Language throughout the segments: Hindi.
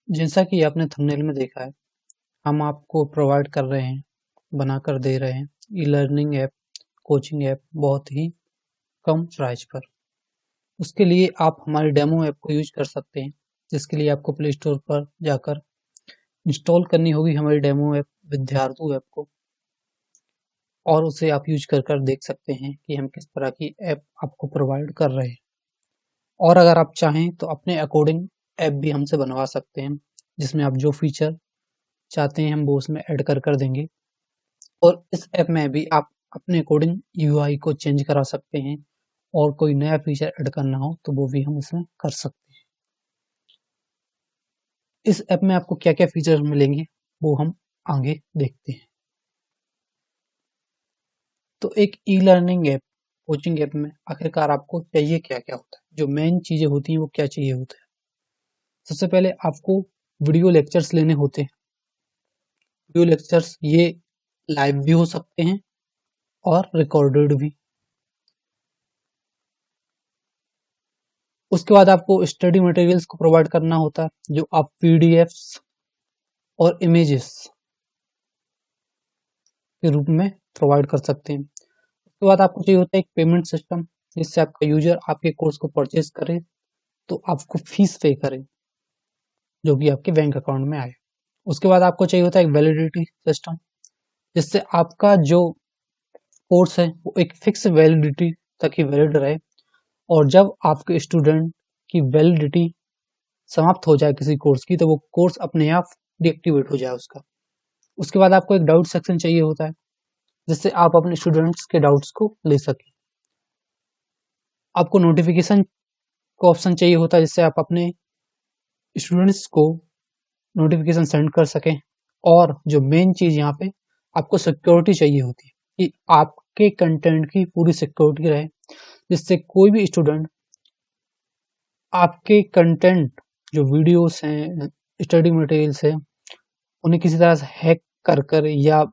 जैसा कि आपने थंबनेल में देखा है, हम आपको प्रोवाइड कर रहे हैं, बनाकर दे रहे हैं e learning app, coaching app बहुत ही कम प्राइस पर। उसके लिए आप हमारी डेमो ऐप को यूज कर सकते हैं, जिसके लिए आपको प्ले स्टोर पर जाकर इंस्टॉल करनी होगी हमारी डेमो ऐप विद्यार्थी ऐप को, और उसे आप यूज कर देख सकते हैं कि हम किस तरह की ऐप आपको प्रोवाइड कर रहे हैं। और अगर आप चाहें तो अपने अकॉर्डिंग ऐप भी हमसे बनवा सकते हैं, जिसमें आप जो फीचर चाहते हैं हम वो उसमें ऐड कर देंगे। और इस ऐप में भी आप अपने अकॉर्डिंग यूआई को चेंज करा सकते हैं, और कोई नया फीचर ऐड करना हो तो वो भी हम इसमें कर सकते हैं। इस ऐप में आपको क्या क्या फीचर मिलेंगे वो हम आगे देखते हैं। तो एक e learning app, coaching app में आखिरकार आपको चाहिए क्या क्या होता है, जो मेन चीजें होती हैं वो क्या चाहिए होता है। सबसे पहले आपको वीडियो लेक्चर्स लेने होते हैं। वीडियो लेक्चर्स ये लाइव भी हो सकते हैं और रिकॉर्डेड भी। उसके बाद आपको स्टडी मटेरियल्स को प्रोवाइड करना होता है, जो आप पीडीएफ्स और इमेजेस के रूप में प्रोवाइड कर सकते हैं। उसके बाद आपको चाहिए होता है एक पेमेंट सिस्टम, जिससे आपका यूजर आपके कोर्स को परचेज करे तो आपको फीस पे करे, जो कि आपके बैंक अकाउंट में आए। उसके बाद आपको चाहिए होता है एक वैलिडिटी सिस्टम, जिससे आपका जो कोर्स है वो एक फिक्स वैलिडिटी तक ही वैलिड रहे, और जब आपके स्टूडेंट की वैलिडिटी समाप्त हो जाए किसी कोर्स की, तो वो कोर्स अपने आप डीएक्टिवेट हो जाए उसका। उसके बाद आपको एक डाउट सेक्शन चाहिए होता है, जिससे आप अपने स्टूडेंट्स के डाउट्स को ले सकें। आपको नोटिफिकेशन का ऑप्शन चाहिए होता है, जिससे आप अपने स्टूडेंट्स को नोटिफिकेशन सेंड कर सकें। और जो मेन चीज यहाँ पे आपको सिक्योरिटी चाहिए होती है, कि आपके कंटेंट की पूरी सिक्योरिटी रहे, जिससे कोई भी स्टूडेंट आपके कंटेंट जो वीडियोस हैं, स्टडी मटेरियल्स है, उन्हें किसी तरह से हैक कर या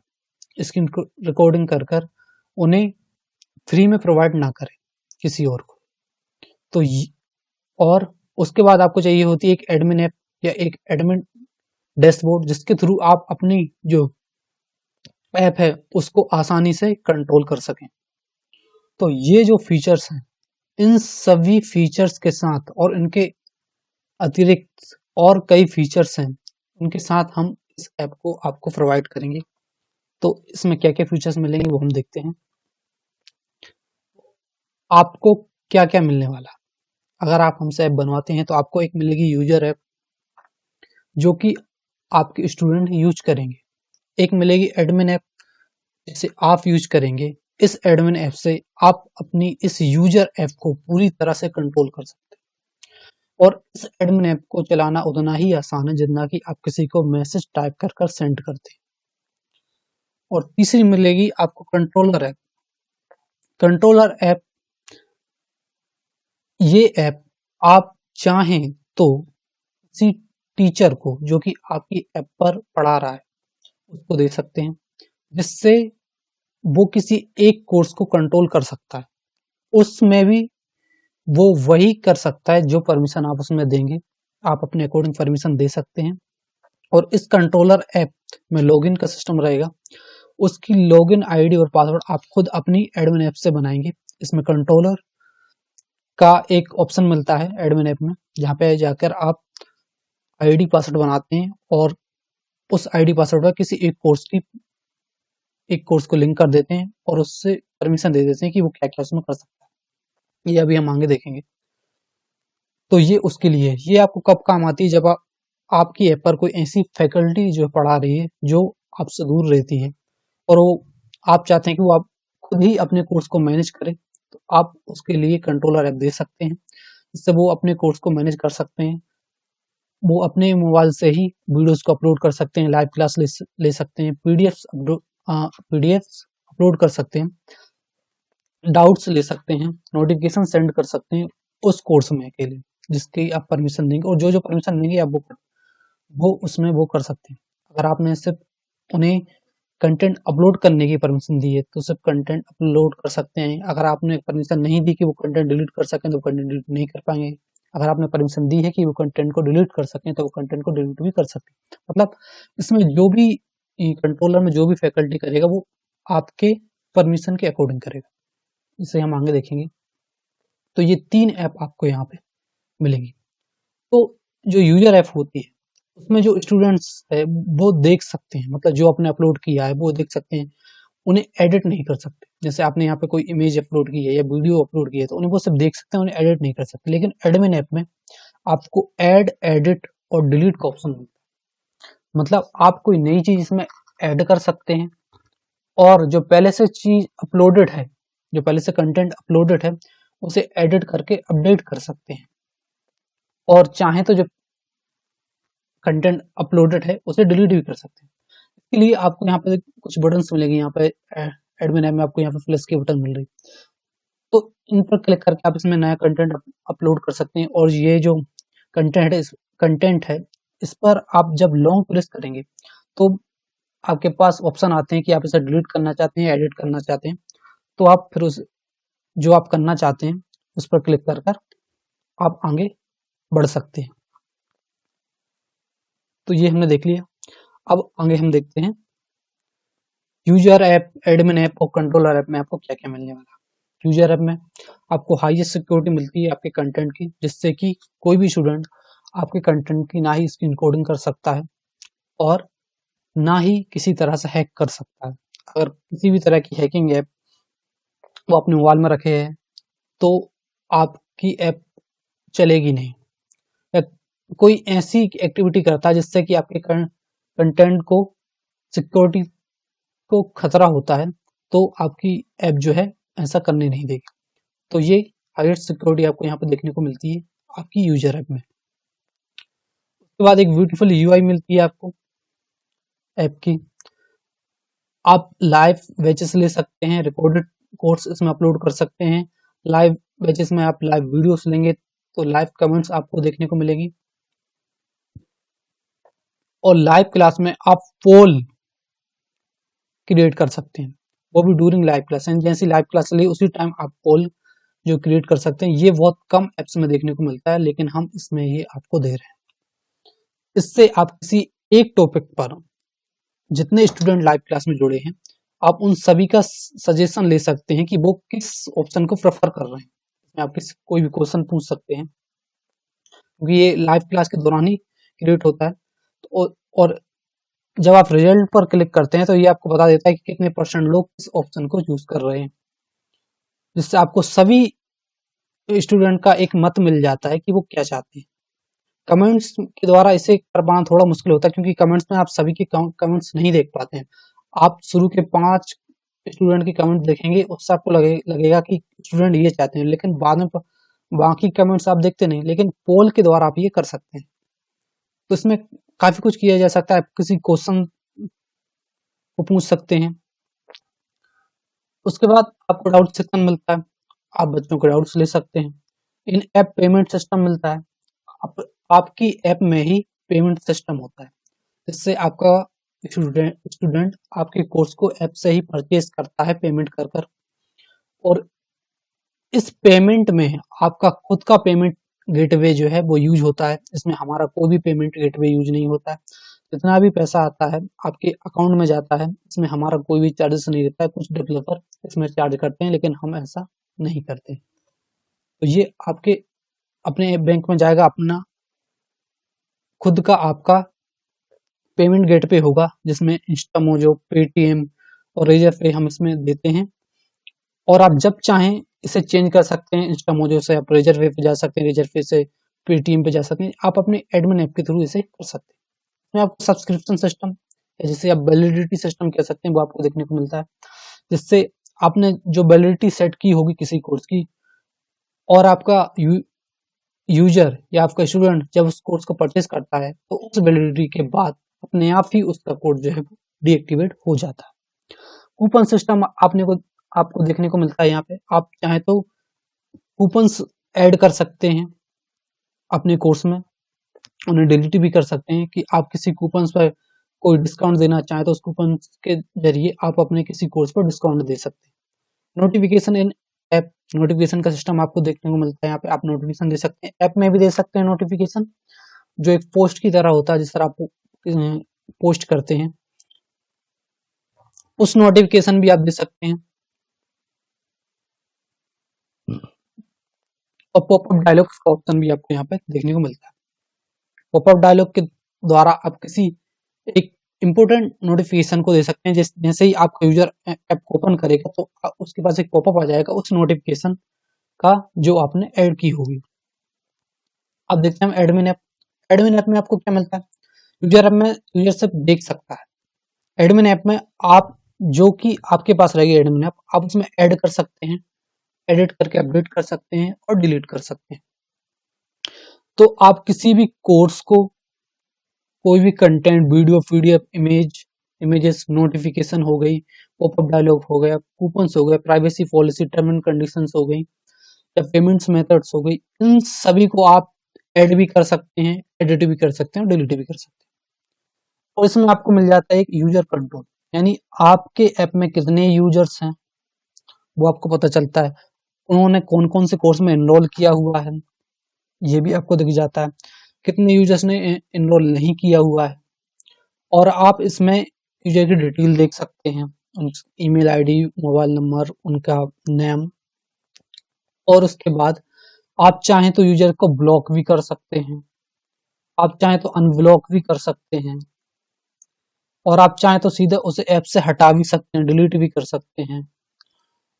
स्क्रीन रिकॉर्डिंग कर उन्हें फ्री में प्रोवाइड ना करें किसी और को। तो और उसके बाद आपको चाहिए होती है एक एडमिन ऐप या एक एडमिन डैशबोर्ड, जिसके थ्रू आप अपनी जो ऐप है उसको आसानी से कंट्रोल कर सकें। तो ये जो फीचर्स हैं, इन सभी फीचर्स के साथ और इनके अतिरिक्त और कई फीचर्स हैं, उनके साथ हम इस ऐप को आपको प्रोवाइड करेंगे। तो इसमें क्या क्या फीचर्स मिलेंगे वो हम देखते हैं। आपको क्या क्या मिलने वाला, अगर आप हमसे ऐप बनवाते हैं तो आपको एक मिलेगी यूजर ऐप, जो कि आपके स्टूडेंट यूज करेंगे। एक मिलेगी एडमिन ऐप, जिसे आप यूज करेंगे। इस एडमिन ऐप से आप अपनी इस यूजर ऐप को पूरी तरह से कंट्रोल कर सकते हैं, और इस एडमिन ऐप को चलाना उतना ही आसान है जितना कि आप किसी को मैसेज टाइप कर सेंड करते हैं। और तीसरी मिलेगी आपको कंट्रोलर ऐप। कंट्रोलर ऐप, ये ऐप आप चाहें तो किसी टीचर को जो कि आपकी ऐप पर पढ़ा रहा है उसको दे सकते हैं, जिससे वो किसी एक कोर्स को कंट्रोल कर सकता है। उसमें भी वो वही कर सकता है जो परमिशन आप उसमें देंगे। आप अपने अकॉर्डिंग परमिशन दे सकते हैं। और इस कंट्रोलर ऐप में लॉगिन का सिस्टम रहेगा। उसकी लॉगिन आईडी और पासवर्ड आप खुद अपनी एडमिन ऐप से बनाएंगे। इसमें कंट्रोलर का एक ऑप्शन मिलता है एडमिन ऐप में, जहाँ पे जाकर आप आईडी पासवर्ड बनाते हैं, और उस आईडी पासवर्ड पर किसी एक कोर्स को लिंक कर देते हैं, और उससे परमिशन दे देते हैं कि वो क्या क्या उसमें कर सकता है। ये अभी हम आगे देखेंगे। तो ये उसके लिए है। ये आपको कब काम आती है, जब आपकी ऐप पर कोई ऐसी फैकल्टी जो पढ़ा रही है जो आपसे दूर रहती है, और वो आप चाहते हैं कि वो आप खुद ही अपने कोर्स को मैनेज करें, तो आप उसके लिए कंट्रोलर ऐप दे सकते हैं, जिससे वो अपने कोर्स को मैनेज कर सकते हैं। वो अपने मोबाइल से ही वीडियोस को अपलोड कर सकते हैं, लाइव क्लास ले सकते हैं, पीडीएफ अपलोड कर सकते हैं, डाउट्स ले सकते हैं, नोटिफिकेशन सेंड कर सकते हैं उस कोर्स में के लिए, जिसकी आप परमिशन देंगे। और जो जो परमिशन देंगे आप वो उसमें वो कर सकते हैं। अगर आपने सिर्फ उन्हें कंटेंट अपलोड करने की परमिशन दी है तो सिर्फ कंटेंट अपलोड कर सकते हैं। अगर आपने परमिशन नहीं दी कि वो कंटेंट डिलीट कर सकें तो कंटेंट डिलीट नहीं कर पाएंगे। अगर आपने परमिशन दी है कि वो कंटेंट को डिलीट कर सकें तो वो कंटेंट को डिलीट भी कर सकते हैं। मतलब इसमें जो भी कंट्रोलर में जो भी फैकल्टी करेगा वो आपके परमिशन के अकॉर्डिंग करेगा। इसे हम आगे देखेंगे। तो ये 3 ऐप आपको यहाँ पे मिलेंगी। तो जो यूजर ऐप होती है उसमें जो स्टूडेंट्स है वो देख सकते हैं, मतलब जो आपने अपलोड किया है वो देख सकते हैं, उन्हें एडिट नहीं कर सकते। जैसे आपने यहाँ पे कोई इमेज अपलोड की है या वीडियो अपलोड की है तो उन्हें वो सिर्फ देख सकते हैं, उन्हें एडिट नहीं कर सकते। लेकिन एडमिन ऐप में आपको ऐड, एडिट और डिलीट का ऑप्शन मिलता है। मतलब आप कोई नई चीज इसमें ऐड कर सकते हैं और जो पहले से चीज अपलोडेड है, जो पहले से कंटेंट अपलोडेड है उसे एडिट करके अपडेट कर सकते हैं, और चाहे तो जो कंटेंट अपलोडेड है उसे डिलीट भी कर सकते हैं। इसके लिए आपको यहाँ पे कुछ बटन्स मिलेंगे। यहाँ पे एडमिन ऐप में आपको यहाँ पे प्लस की बटन मिल रही है, तो इन पर क्लिक करके आप इसमें नया कंटेंट अपलोड कर सकते हैं। और ये जो कंटेंट है इस पर आप जब लॉन्ग प्रेस करेंगे तो आपके पास ऑप्शन आते हैं कि आप इसे डिलीट करना चाहते हैं, एडिट करना चाहते हैं। तो आप फिर उस जो आप करना चाहते हैं उस पर क्लिक कर कर आप आगे बढ़ सकते हैं। तो ये हमने देख लिया। अब आगे हम देखते हैं यूजर ऐप, एडमिन ऐप और कंट्रोलर ऐप में आपको क्या क्या मिलने वाला है। यूजर ऐप में आपको हाईएस्ट सिक्योरिटी मिलती है आपके कंटेंट की, जिससे कि कोई भी स्टूडेंट आपके कंटेंट की ना ही इसकी इनकोडिंग कर सकता है और ना ही किसी तरह से हैक कर सकता है। अगर किसी भी तरह की हैकिंग ऐप वो अपने मोबाइल में रखे हैं तो आपकी ऐप चलेगी नहीं। या कोई ऐसी एक्टिविटी करता है जिससे कि आपके कंटेंट को सिक्योरिटी को खतरा होता है तो आपकी ऐप जो है ऐसा करने नहीं देगी। तो ये हाईएस्ट सिक्योरिटी आपको यहाँ पे देखने को मिलती है आपकी यूजर ऐप में। उसके बाद एक ब्यूटीफुल यूआई मिलती है आपको ऐप की। आप लाइव बैचेस ले सकते हैं, रिकॉर्डेड कोर्स इसमें अपलोड कर सकते हैं। लाइव बैचेस में आप लाइव वीडियोस लेंगे तो लाइव कमेंट्स आपको देखने को मिलेगी। और लाइव क्लास में आप पोल क्रिएट कर सकते हैं, वो भी ड्यूरिंग लाइव क्लास। जैसी लाइव क्लास चली उसी टाइम आप पोल जो क्रिएट कर सकते हैं। ये बहुत कम एप्स में देखने को मिलता है लेकिन हम इसमें ये आपको दे रहे हैं। इससे आप किसी एक टॉपिक पर जितने स्टूडेंट लाइव क्लास में जुड़े हैं आप उन सभी का सजेशन ले सकते हैं कि वो किस ऑप्शन को प्रेफर कर रहे हैं। इसमें आप किसी कोई भी क्वेश्चन पूछ सकते हैं क्योंकि ये लाइव क्लास के दौरान ही क्रिएट होता है। तो और जब आप रिजल्ट पर क्लिक करते हैं तो ये आपको बता देता है कि कितने परसेंट लोग किस ऑप्शन को यूज कर रहे हैं, जिससे आपको सभी स्टूडेंट का एक मत मिल जाता है कि वो क्या चाहते हैं। कमेंट्स के द्वारा इसे कर पाना थोड़ा मुश्किल होता है क्योंकि कमेंट्स में आप सभी के कमेंट्स नहीं देख पाते हैं। आप शुरू के 5 स्टूडेंट के कमेंट देखेंगे उससे आपको लगेगा कि स्टूडेंट ये चाहते हैं, लेकिन बाद में बाकी कमेंट्स आप देखते नहीं। लेकिन पोल के द्वारा आप ये कर सकते हैं। तो इसमें काफी कुछ किया जा सकता है। आप किसी क्वेश्चन को पूछ सकते हैं। उसके बाद आपको डाउट सेक्शन मिलता है, आप बच्चों के डाउट्स ले सकते हैं। इन ऐप पेमेंट सिस्टम मिलता है। आपकी ऐप में ही पेमेंट सिस्टम होता है, जिससे आपका स्टूडेंट आपके कोर्स को ऐप से ही परचेज करता है पेमेंट कर कर। और इस पेमेंट में आपका खुद का पेमेंट गेटवे जो है वो यूज होता है। इसमें हमारा कोई भी पेमेंट गेटवे यूज नहीं होता है। जितना भी पैसा आता है आपके अकाउंट में जाता है, इसमें हमारा कोई भी चार्जेस नहीं रहता है। कुछ डेवलपर इसमें चार्ज करते हैं लेकिन हम ऐसा नहीं करते। तो ये आपके अपने बैंक में जाएगा, अपना खुद का आपका पेमेंट गेटवे होगा जिसमें इंस्टामोजो, पेटीएम और रेजर पे हम इसमें देते हैं। और आप जब चाहें इसे चेंज कर सकते हैं। इंस्टामोजो से आप रेजर पे जा सकते हैं, रेजर पे से पेटीएम पे जा सकते हैं। आप अपने एडमिन ऐप के थ्रू इसे कर सकते हैं। इसमें आपको सब्सक्रिप्शन सिस्टम या जिसे आप वैलिडिटी सिस्टम कह सकते हैं वो आपको देखने को मिलता है, जिससे आपने जो वैलिडिटी सेट की होगी किसी कोर्स की और आपका यूजर या आपका स्टूडेंट जब उस कोर्स को परचेज करता है तो उस वैलिडिटी के बाद अपने आप ही उसका कोड जो है डीएक्टिवेट हो जाता है। कूपन सिस्टम आपको देखने को मिलता है। यहाँ पे आप चाहे तो कूपन्स ऐड कर सकते हैं अपने कोर्स में, उन्हें डिलीट भी कर सकते हैं कि आप किसी कूपन्स पर कोई डिस्काउंट देना चाहें तो उस कूपन के जरिए आप अपने किसी कोर्स पर डिस्काउंट दे सकते हैं। नोटिफिकेशन इन ऐप नोटिफिकेशन का सिस्टम आपको देखने को मिलता है। यहाँ पे आप नोटिफिकेशन दे सकते हैं, ऐप में भी दे सकते हैं नोटिफिकेशन, जो एक पोस्ट की तरह होता है, जिस तरह आप पोस्ट करते हैं उस नोटिफिकेशन भी आप दे सकते हैं। और पॉपअप डायलॉग का ऑप्शन भी आपको यहाँ पे देखने को मिलता है। पॉपअप डायलॉग के द्वारा आप किसी एक इम्पोर्टेंट नोटिफिकेशन को दे सकते हैं, जैसे ही आपका यूजर ऐप को ओपन करेगा तो उसके पास एक पॉपअप आ जाएगा उस नोटिफिकेशन का जो आपने ऐड की होगी। अब देखते हैं एडमिन ऐप। एडमिन ऐप में आपको क्या मिलता है? यूजर ऐप में यूजर सिर्फ देख सकता है। एडमिन ऐप में आप जो कि आपके पास रहेगी एडमिन ऐप, आप उसमें ऐड कर सकते हैं, एडिट करके अपडेट कर सकते हैं और डिलीट कर सकते हैं। तो आप किसी भी कोर्स को, कोई भी content, video, PDF, images, notification हो गई, पॉपअप डायलॉग हो गया, कूपन्स हो गए, privacy policy, term and conditions हो गई या पेमेंट्स मेथड्स हो गई, इन सभी को आप ऐड भी कर सकते हैं, एडिट भी कर सकते हैं और डिलीट भी कर सकते हैं। और इसमें आपको मिल जाता है एक यूजर कंट्रोल, यानी आपके ऐप में कितने यूजर्स हैं वो आपको पता चलता है, उन्होंने कौन कौन से कोर्स में एनरोल किया हुआ है ये भी आपको दिख जाता है, कितने यूजर्स ने एनरोल नहीं किया हुआ है। और आप इसमें यूजर की डिटेल देख सकते हैं, ईमेल आईडी, मोबाइल नंबर, उनका नेम। और उसके बाद आप चाहें तो यूजर को ब्लॉक भी कर सकते हैं, आप चाहें तो अनब्लॉक भी कर सकते हैं, और आप चाहें तो सीधे उसे ऐप से हटा भी सकते हैं, डिलीट भी कर सकते हैं।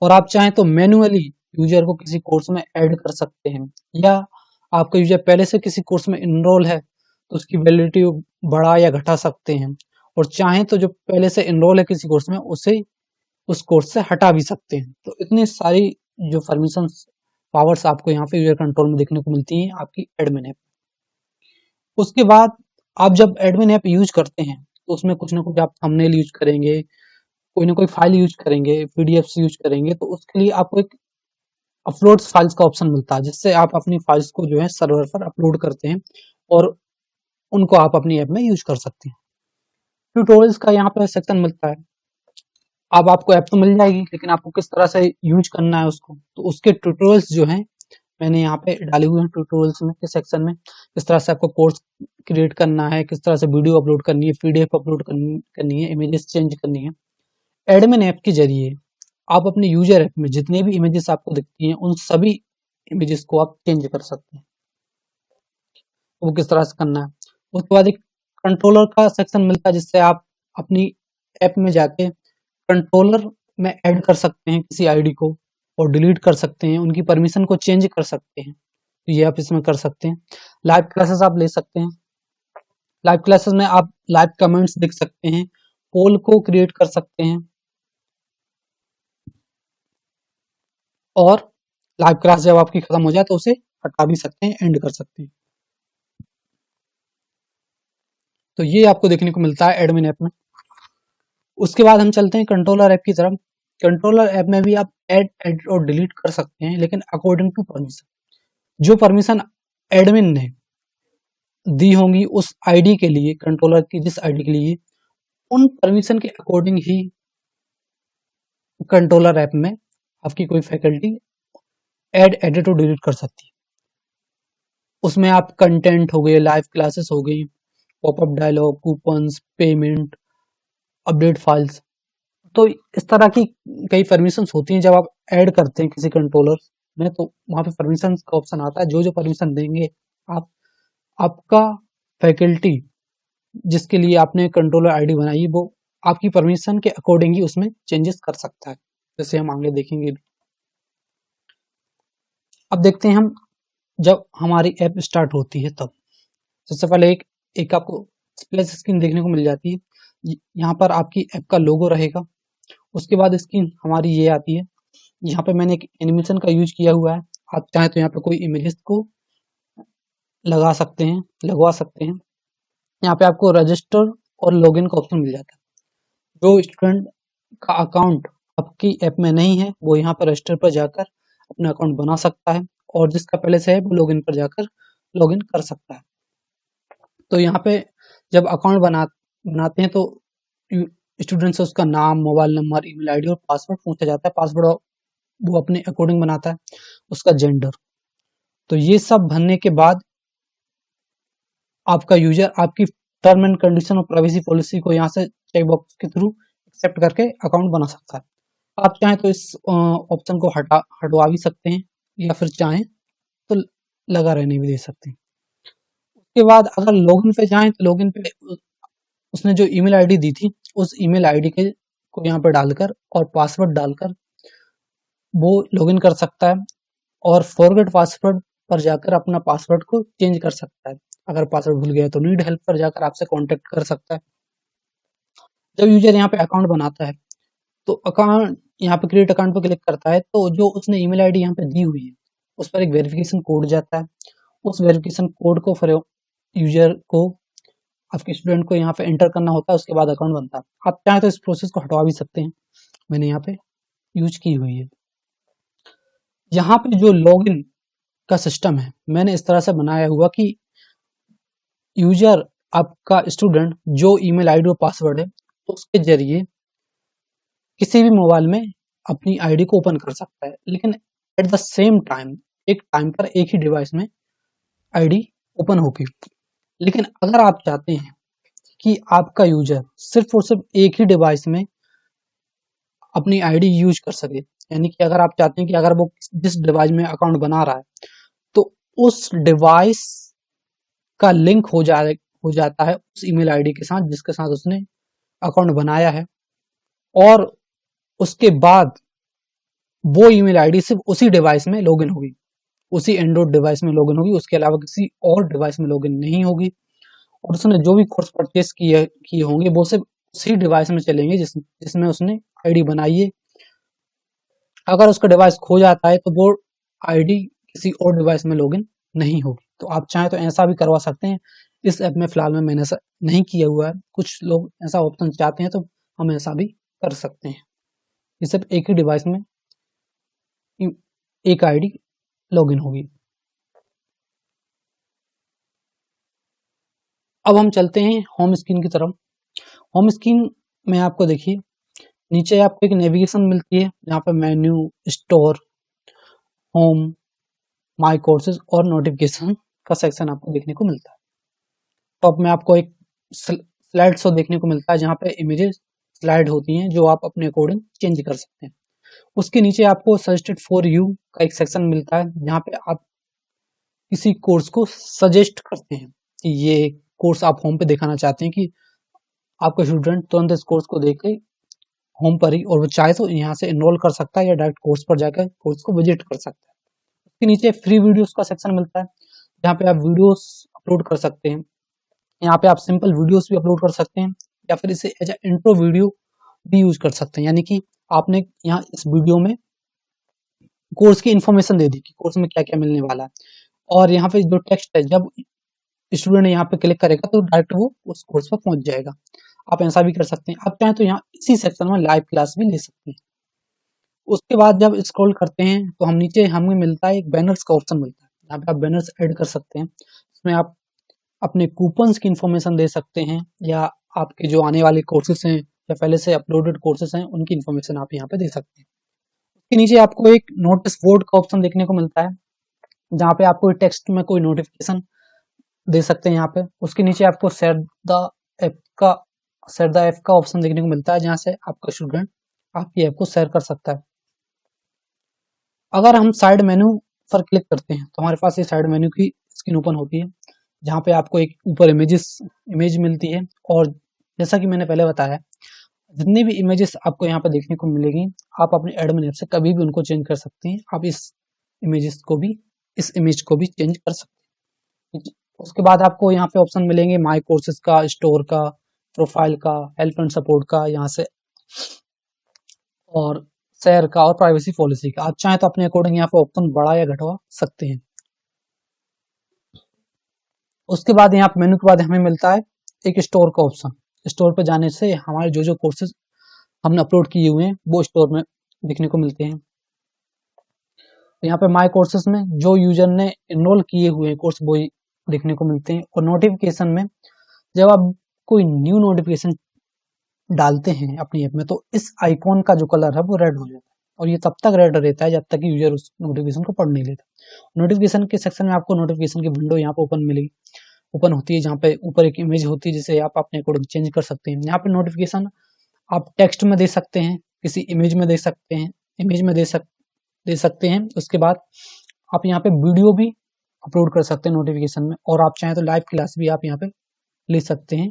और आप चाहें तो मैन्युअली यूजर को किसी कोर्स में ऐड कर सकते हैं, या आपका यूजर पहले से किसी कोर्स में इनरोल है तो उसकी वैलिडिटी बढ़ा या घटा सकते हैं। और चाहें तो जो पहले से इनरोल है किसी कोर्स में उसे उस कोर्स से हटा भी सकते हैं। तो इतनी सारी जो परमिशन पावर्स आपको यहाँ पे यूजर कंट्रोल में देखने को मिलती हैं आपकी एडमिन ऐप। उसके बाद आप जब एडमिन ऐप यूज करते हैं तो उसमें कुछ ना कुछ आप थंबनेल यूज करेंगे, कोई ना कोई फाइल यूज करेंगे, पीडीएफ यूज करेंगे, तो उसके लिए आपको एक अपलोड फाइल्स का ऑप्शन मिलता है, जिससे आप अपनी फाइल्स को जो है सर्वर पर अपलोड करते हैं और उनको आप अपनी ऐप में यूज कर सकते हैं। ट्यूटोरियल्स का यहाँ पे सेक्शन मिलता है। अब आपको ऐप तो मिल जाएगी, लेकिन आपको किस तरह से यूज करना है उसको, तो उसके ट्यूटोरियल्स जो हैं मैंने यहाँ पे डाले हुए हैं ट्यूटोरियल्स में के सेक्शन में। किस तरह से आपको कोर्स क्रिएट करना है, किस तरह से वीडियो अपलोड करनी है, पीडीएफ अपलोड करनी है, इमेजेस चेंज करनी है। एडमिन ऐप के जरिए आप अपने यूजर ऐप में जितने भी इमेजेस आपको दिखती हैं उन सभी इमेजेस को आप चेंज कर सकते हैं। वो किस तरह से करना है, उसके बाद एक कंट्रोलर का सेक्शन मिलता है, जिससे आप अपनी ऐप में जाके कंट्रोलर में ऐड कर सकते हैं किसी आईडी को और डिलीट कर सकते हैं, उनकी परमिशन को चेंज कर सकते हैं, तो ये आप इसमें कर सकते हैं। लाइव क्लासेस आप ले सकते हैं, लाइव क्लासेस में आप लाइव कमेंट्स देख सकते हैं, पोल को क्रिएट कर सकते हैं, और लाइव क्लास जब आपकी खत्म हो जाए तो उसे हटा भी सकते हैं, एंड कर सकते हैं। तो ये आपको देखने को मिलता है एडमिन ऐप में। उसके बाद हम चलते हैं कंट्रोलर ऐप की तरफ। कंट्रोलर ऐप में भी आप ऐड, एडिट और डिलीट कर सकते हैं, लेकिन अकॉर्डिंग टू परमिशन। जो परमिशन एडमिन ने दी होंगी उस आईडी के लिए, कंट्रोलर की जिस आईडी के लिए, उन परमिशन के अकॉर्डिंग ही कंट्रोलर ऐप में आपकी कोई फैकल्टी ऐड, एडिट और डिलीट कर सकती है। उसमें आप कंटेंट हो गए, लाइव क्लासेस हो गई, popup dialogue, coupons, payment, update files, तो इस तरह की कई परमिशंस होती हैं। जब आप ऐड करते हैं किसी कंट्रोलर में तो वहां पे परमिशन का ऑप्शन आता है, जो जो परमिशन देंगे आप, आपका फैकल्टी जिसके लिए आपने कंट्रोलर आईडी बनाई वो आपकी परमिशन के अकॉर्डिंग ही उसमें चेंजेस कर सकता है, जैसे हम आगे देखेंगे भी। अब देखते हैं हम जब हमारी ऐप स्टार्ट होती है तब सबसे पहले एक आपको स्प्लैश स्क्रीन देखने को मिल जाती है। यहाँ पर आपकी ऐप का लोगो रहेगा। उसके बाद स्क्रीन हमारी ये आती है। यहाँ पे मैंने एक एनिमेशन का यूज किया हुआ है, आप चाहें तो यहाँ पे कोई इमेजेस को लगा सकते हैं, लगवा सकते हैं। यहाँ पे आपको रजिस्टर और लॉगिन का ऑप्शन मिल जाता है। जो स्टूडेंट का अकाउंट आपकी ऐप में नहीं है वो यहाँ पर रजिस्टर पर जाकर अपना अकाउंट बना सकता है, और जिसका पहले से है वो लॉगिन पर जाकर लॉगिन कर सकता है। तो यहाँ पे जब अकाउंट बनाते हैं तो स्टूडेंट से उसका नाम, मोबाइल नंबर, ईमेल आईडी और पासवर्ड पूछा जाता है। पासवर्ड वो अपने अकॉर्डिंग बनाता है, उसका जेंडर। तो ये सब भरने के बाद आपका यूजर आपकी टर्म एंड कंडीशन और प्राइवेसी पॉलिसी को यहाँ से चेक बॉक्स के थ्रू एक्सेप्ट करके अकाउंट बना सकता है। आप चाहें तो इस ऑप्शन को हटवा भी सकते हैं, या फिर चाहें तो लगा रहने भी दे सकते हैं। उसके बाद अगर लॉगिन पे जाएं तो लॉगिन पे उसने जो ईमेल आईडी दी थी उस ईमेल आईडी के को यहाँ पे डालकर और पासवर्ड डालकर वो लॉगिन कर सकता है, और फॉरगेट पासवर्ड पर जाकर अपना पासवर्ड को चेंज कर सकता है। अगर पासवर्ड भूल गया तो नीड हेल्प पर जाकर आपसे कांटेक्ट कर सकता है। जब यूजर यहाँ पे अकाउंट बनाता है तो अकाउंट यहाँ पे क्रिएट अकाउंट पर क्लिक करता है तो जो उसने ईमेल आईडी यहाँ पे दी हुई है उस पर एक वेरिफिकेशन कोड जाता है। उस वेरिफिकेशन कोड को फिर यूजर को, आपके स्टूडेंट को यहाँ पे एंटर करना होता है, उसके बाद अकाउंट बनता है। आप चाहें तो इस प्रोसेस को हटवा भी सकते हैं, मैंने यहाँ पे यूज की हुई है। यहाँ पे जो लॉगिन का सिस्टम है मैंने इस तरह से बनाया हुआ कि यूजर, आपका स्टूडेंट जो ईमेल आईडी और पासवर्ड है तो उसके जरिए किसी भी मोबाइल में अपनी आईडी को ओपन कर सकता है, लेकिन एट द सेम टाइम एक टाइम पर एक ही डिवाइस में आईडी ओपन होगी। लेकिन अगर आप चाहते हैं कि आपका यूजर सिर्फ और सिर्फ एक ही डिवाइस में अपनी आईडी यूज कर सके, यानी कि अगर आप चाहते हैं कि अगर वो जिस डिवाइस में अकाउंट बना रहा है तो उस डिवाइस का लिंक हो जाता है उस ईमेल आईडी के साथ जिसके साथ उसने अकाउंट बनाया है, और उसके बाद वो ईमेल आईडी सिर्फ उसी डिवाइस में लॉगिन होगी, उसी एंड्रॉइड डिवाइस में लॉगिन होगी, उसके अलावा किसी और डिवाइस में लॉगिन नहीं होगी। और उसने जो भी कोर्स परचेस किए होंगे वो सिर्फ उसी डिवाइस में चलेंगे जिसमें उसने आईडी बनाई है। अगर उसका डिवाइस खो जाता है तो वो आईडी किसी और डिवाइस में लॉगिन नहीं होगी। तो आप चाहें तो ऐसा भी करवा सकते हैं। इस ऐप में फिलहाल में मैंने ऐसा नहीं किया हुआ है, कुछ लोग ऐसा ऑप्शन चाहते हैं तो हम ऐसा भी कर सकते हैं। ये सिर्फ एक ही डिवाइस में एक आईडी लॉगिन होगी। अब हम चलते हैं होम स्क्रीन की तरफ। होम स्क्रीन में आपको देखिए नीचे आपको एक नेविगेशन मिलती है जहाँ पे menu, store, home, my courses और नोटिफिकेशन का सेक्शन आपको देखने को मिलता है। टॉप में आपको एक स्लाइड शो देखने को मिलता है जहाँ पे इमेजेस स्लाइड होती हैं जो आप अपने अकॉर्डिंग चेंज कर सकते हैं। उसके नीचे आपको सजेस्टेड फॉर यू का एक सेक्शन मिलता है जहाँ पे आप किसी कोर्स को सजेस्ट करते हैं कि ये कोर्स आप होम पे दिखाना चाहते हैं कि आपका स्टूडेंट तुरंत इस कोर्स को देख के होम पर ही, और वो चाहे तो यहाँ से एनरोल कर सकता है या डायरेक्ट कोर्स पर जाकर कोर्स को विजिट कर सकता है। उसके नीचे फ्री वीडियोस का सेक्शन मिलता है जहाँ पे आप वीडियोस अपलोड कर सकते हैं। यहाँ पे आप सिंपल वीडियोस भी अपलोड कर सकते हैं या फिर इसे एज ए इंट्रो वीडियो भी यूज कर सकते हैं, यानी कि आपने यहाँ इस वीडियो में कोर्स की इन्फॉर्मेशन दे दी कि कोर्स में क्या क्या मिलने वाला है, और यहाँ पे जो टेक्स्ट है जब स्टूडेंट यहाँ पे क्लिक करेगा तो डायरेक्ट वो उस कोर्स पर पहुंच जाएगा। आप ऐसा भी कर सकते हैं। आप चाहें तो यहाँ इसी सेक्शन में लाइव क्लास भी ले सकते हैं। उसके बाद जब स्क्रॉल करते हैं तो हम नीचे हमें मिलता है एक बैनर्स का ऑप्शन मिलता है, यहाँ पे आप बैनर्स ऐड कर सकते हैं। इसमें आप अपने कूपन्स की इन्फॉर्मेशन दे सकते हैं या आपके जो आने वाले कोर्सेज हैं या पहले से अपलोडेड कोर्सेज हैं उनकी इन्फॉर्मेशन आप यहाँ पे दे सकते हैं। उसके नीचे आपको एक नोटिस बोर्ड का ऑप्शन देखने को मिलता है जहाँ पे आपको टेक्स्ट में कोई नोटिफिकेशन दे सकते हैं यहाँ पे। उसके नीचे आपको शेयर द ऐप का ऑप्शन देखने को मिलता है जहाँ से आपका स्टूडेंट आपकी ऐप को शेयर कर सकता है। अगर हम साइड मेन्यू पर क्लिक करते हैं तो हमारे पास ये साइड मेन्यू की स्क्रीन ओपन होती है जहाँ पे आपको एक ऊपर इमेज मिलती है, और जैसा कि मैंने पहले बताया जितनी भी इमेजेस आपको यहाँ पे देखने को मिलेगी आप अपने एडमिन ऐप से कभी भी उनको चेंज कर सकते हैं। आप इस इमेज को भी चेंज कर सकते हैं। उसके बाद आपको यहाँ पे ऑप्शन मिलेंगे माय कोर्सेज का, स्टोर का, प्रोफाइल का, हेल्प एंड सपोर्ट का यहाँ से, और शेयर का और प्राइवेसी पॉलिसी का। आप चाहें तो अपने अकॉर्डिंग यहाँ पे ऑप्शन बढ़ा या घटवा सकते हैं। उसके बाद यहाँ पे मेन्यू के बाद हमें मिलता है एक स्टोर का ऑप्शन। स्टोर पे जाने से हमारे जो कोर्सेज हमने अपलोड किए हुए हैं वो स्टोर में देखने को मिलते हैं। यहाँ पे माय कोर्सेज में जो यूजर ने एनरोल किए हुए हैं कोर्स वो देखने को मिलते हैं। और नोटिफिकेशन में जब आप कोई न्यू नोटिफिकेशन डालते हैं अपनी ऐप में तो इस आइकॉन का जो कलर है वो रेड हो जाता है, और ये तब तक रेड रहता है जब तक कि यूजर उस नोटिफिकेशन को पढ़ नहीं लेता। नोटिफिकेशन के सेक्शन में आपको नोटिफिकेशन की विंडो यहाँ पे ओपन होती है, जहाँ पे ऊपर एक इमेज होती है जिसे आप अपने अकॉर्डिंग चेंज कर सकते हैं। यहाँ पे नोटिफिकेशन आप टेक्स्ट में दे सकते हैं, किसी इमेज में दे सकते हैं, दे सकते हैं। उसके बाद आप यहाँ पे वीडियो भी अपलोड कर सकते हैं नोटिफिकेशन में, और आप चाहें तो लाइव क्लास भी आप यहाँ पे ले सकते हैं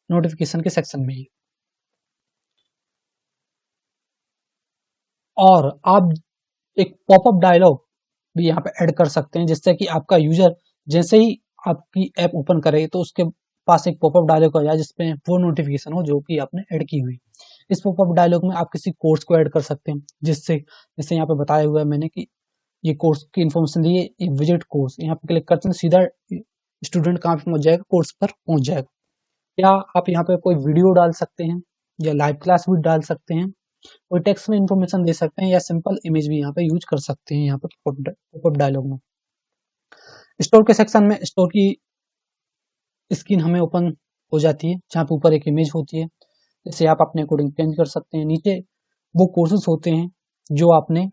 नोटिफिकेशन के सेक्शन में ही। और आप एक पॉपअप डायलॉग भी यहाँ पे ऐड कर सकते हैं, जिससे कि आपका यूजर जैसे ही आपकी ऐप ओपन करे तो उसके पास एक पॉपअप डायलॉग आ जाए जिसपे वो नोटिफिकेशन हो जो कि आपने ऐड की हुई। इस पॉपअप डायलॉग में आप किसी कोर्स को ऐड कर सकते हैं, जिससे जैसे यहाँ पे बताया हुआ है मैंने कि ये कोर्स की इन्फॉर्मेशन दी है, ये विजिट कोर्स, यहाँ पे क्लिक करते हैं सीधा स्टूडेंट कहाँ पे पहुंच जाएगा, कोर्स पर पहुंच जाएगा। या आप यहाँ पे कोई वीडियो डाल सकते हैं या लाइव क्लास भी डाल सकते हैं, कोई टेक्स्ट में इंफॉर्मेशन दे सकते हैं, या सिंपल इमेज भी यहाँ पे यूज कर सकते हैं। यहाँ पे पॉपअप डायलॉग में स्टोर के सेक्शन में स्टोर की स्क्रीन हमें ओपन हो जाती है, जहाँ पे ऊपर एक इमेज होती है जिसे आप अपने अकॉर्डिंग चेंज कर सकते हैं। नीचे वो कोर्सेज होते हैं जो आपने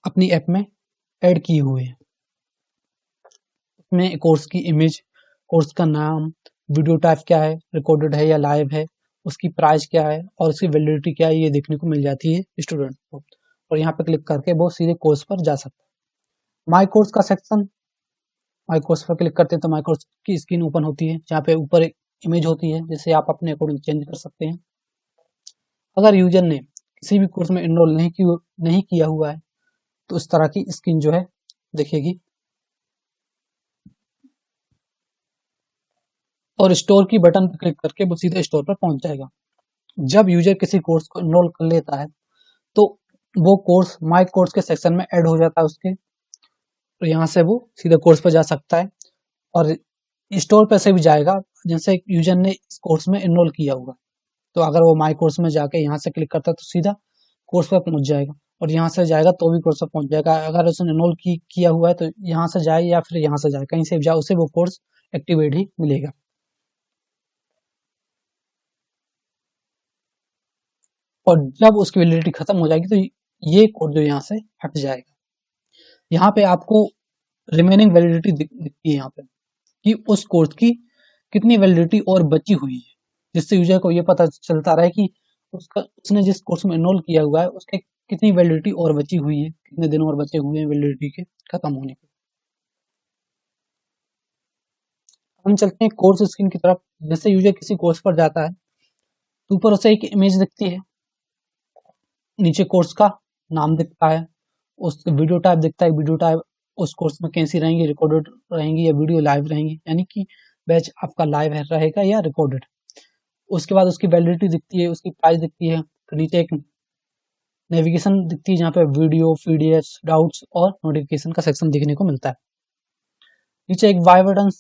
अपनी ऐप में ऐड किए हुए हैं, उसमें कोर्स की इमेज, कोर्स का नाम, वीडियो टाइप क्या है, रिकॉर्डेड है या लाइव है, उसकी प्राइस क्या है और उसकी वैलिडिटी क्या है, ये देखने को मिल जाती है स्टूडेंट को। और यहाँ पे क्लिक करके वो सीधे कोर्स पर जा सकता है। माई कोर्स का सेक्शन, माई कोर्स पर क्लिक करते हैं तो माई कोर्स की स्क्रीन ओपन होती है, जहाँ पे ऊपर एक इमेज होती है जिसे आप अपने अकॉर्डिंग चेंज कर सकते हैं। अगर यूजर ने किसी भी कोर्स में इनरोल नहीं किया हुआ है तो इस तरह की स्क्रीन जो है दिखेगी। और स्टोर की बटन पर क्लिक करके वो सीधे स्टोर पर पहुंच जाएगा। जब यूजर किसी कोर्स को इनरोल कर लेता है तो वो कोर्स माई कोर्स के सेक्शन में ऐड हो जाता है उसके, तो यहाँ से वो सीधे कोर्स पर जा सकता है और स्टोर पर से भी जाएगा जैसे यूजर ने इस कोर्स में इनरोल किया होगा। तो अगर वो माई कोर्स में जाके यहाँ से क्लिक करता है तो सीधा कोर्स पर पहुंच जाएगा, और यहाँ से जाएगा तो भी कोर्स पर पहुंच जाएगा। अगर उसने इनरोल किया हुआ है तो यहाँ से जाए या फिर यहाँ से जाए, कहीं से भी जाए उसे वो कोर्स एक्टिवेट ही मिलेगा। और जब उसकी वैलिडिटी खत्म हो जाएगी तो ये कोड जो यहाँ से हट जाएगा। यहाँ पे आपको रिमेनिंग वैलिडिटी दिखती है यहाँ पे कि उस कोर्स की कितनी वैलिडिटी और बची हुई है, जिससे यूजर को ये पता चलता रहे कि उसने जिस कोर्स में एनरोल किया हुआ है उसके कितनी वैलिडिटी और बची हुई है, कितने दिन और बचे हुए हैं वैलिडिटी के खत्म होने के। हम चलते हैं कोर्स स्क्रीन की तरफ। जैसे यूजर किसी कोर्स पर जाता है तो ऊपर उसे एक इमेज दिखती है, नीचे कोर्स का नाम दिखता है, उस वीडियो टाइप दिखता है, वीडियो टाइप उस कोर्स में कैसी रहेंगी, रिकॉर्डेड रहेंगी या वीडियो लाइव रहेंगी, यानी कि बैच आपका लाइव रहेगा या रिकॉर्डेड। उसके बाद उसकी वैलिडिटी दिखती है, उसकी प्राइस दिखती है, तो नीचे एक नेविगेशन दिखती है जहाँ पे वीडियो, पीडीएफ, डाउट्स और नोटिफिकेशन का सेक्शन देखने को मिलता है। नीचे एक बाय बटन,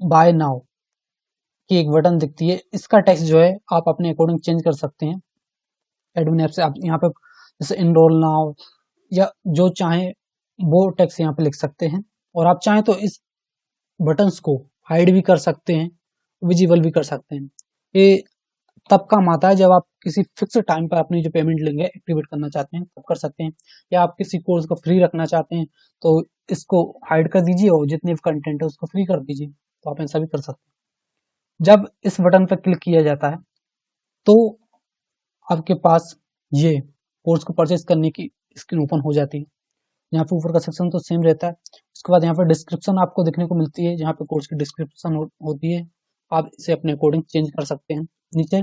बाय नाउ की एक बटन दिखती है, इसका टेक्स्ट जो है आप अपने अकॉर्डिंग चेंज कर सकते हैं एडमिन ऐप से। आप यहाँ पे जैसे इनरोल नाउ या जो चाहे वो टेक्स्ट यहाँ पे लिख सकते हैं, और आप चाहें तो इस बटन्स को हाइड भी कर सकते हैं, विजिबल भी कर सकते हैं। ये तब काम आता है जब आप किसी फिक्स टाइम पर अपनी जो पेमेंट लेंगे एक्टिवेट करना चाहते हैं तब कर सकते हैं, या आप किसी कोर्स को फ्री रखना चाहते हैं तो इसको हाइड कर दीजिए और जितने भी कंटेंट है उसको फ्री कर दीजिए, तो आप ऐसा भी कर सकते हैं। जब इस बटन पर क्लिक किया जाता है तो आपके पास ये कोर्स को परचेज करने की स्क्रीन ओपन हो जाती है। यहाँ पे ऊपर का सेक्शन तो सेम रहता है, उसके बाद यहाँ पे डिस्क्रिप्शन आपको देखने को मिलती है, जहाँ पे कोर्स की डिस्क्रिप्शन होती है, आप इसे अपने अकॉर्डिंग चेंज कर सकते हैं। नीचे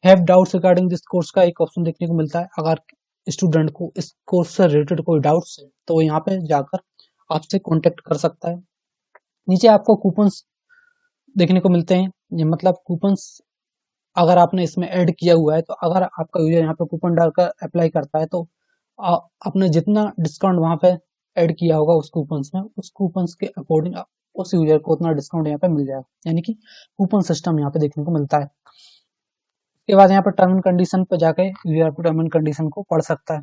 have doubts regarding this course का एक ऑप्शन देखने को मिलता है, अगर स्टूडेंट को इस कोर्स से रिलेटेड कोई डाउट्स है तो वो यहाँ पे जाकर आपसे कॉन्टेक्ट कर सकता है। नीचे आपको कूपन्स देखने को मिलते हैं, ये मतलब कूपन्स अगर आपने इसमें ऐड किया हुआ है तो अगर आपका यूजर यहाँ पे कूपन डालकर अप्लाई करता है तो आपने जितना डिस्काउंट वहां पे ऐड किया होगा उस कूपन्स में, उस कूपन्स के अकॉर्डिंग उस यूजर को उतना डिस्काउंट यहाँ पे मिल जाएगा, यानी कि कूपन सिस्टम यहाँ पे देखने को मिलता है। उसके बाद यहाँ पे टर्म एंड कंडीशन पे जाके यूजर टर्म एंड कंडीशन को पढ़ सकता है।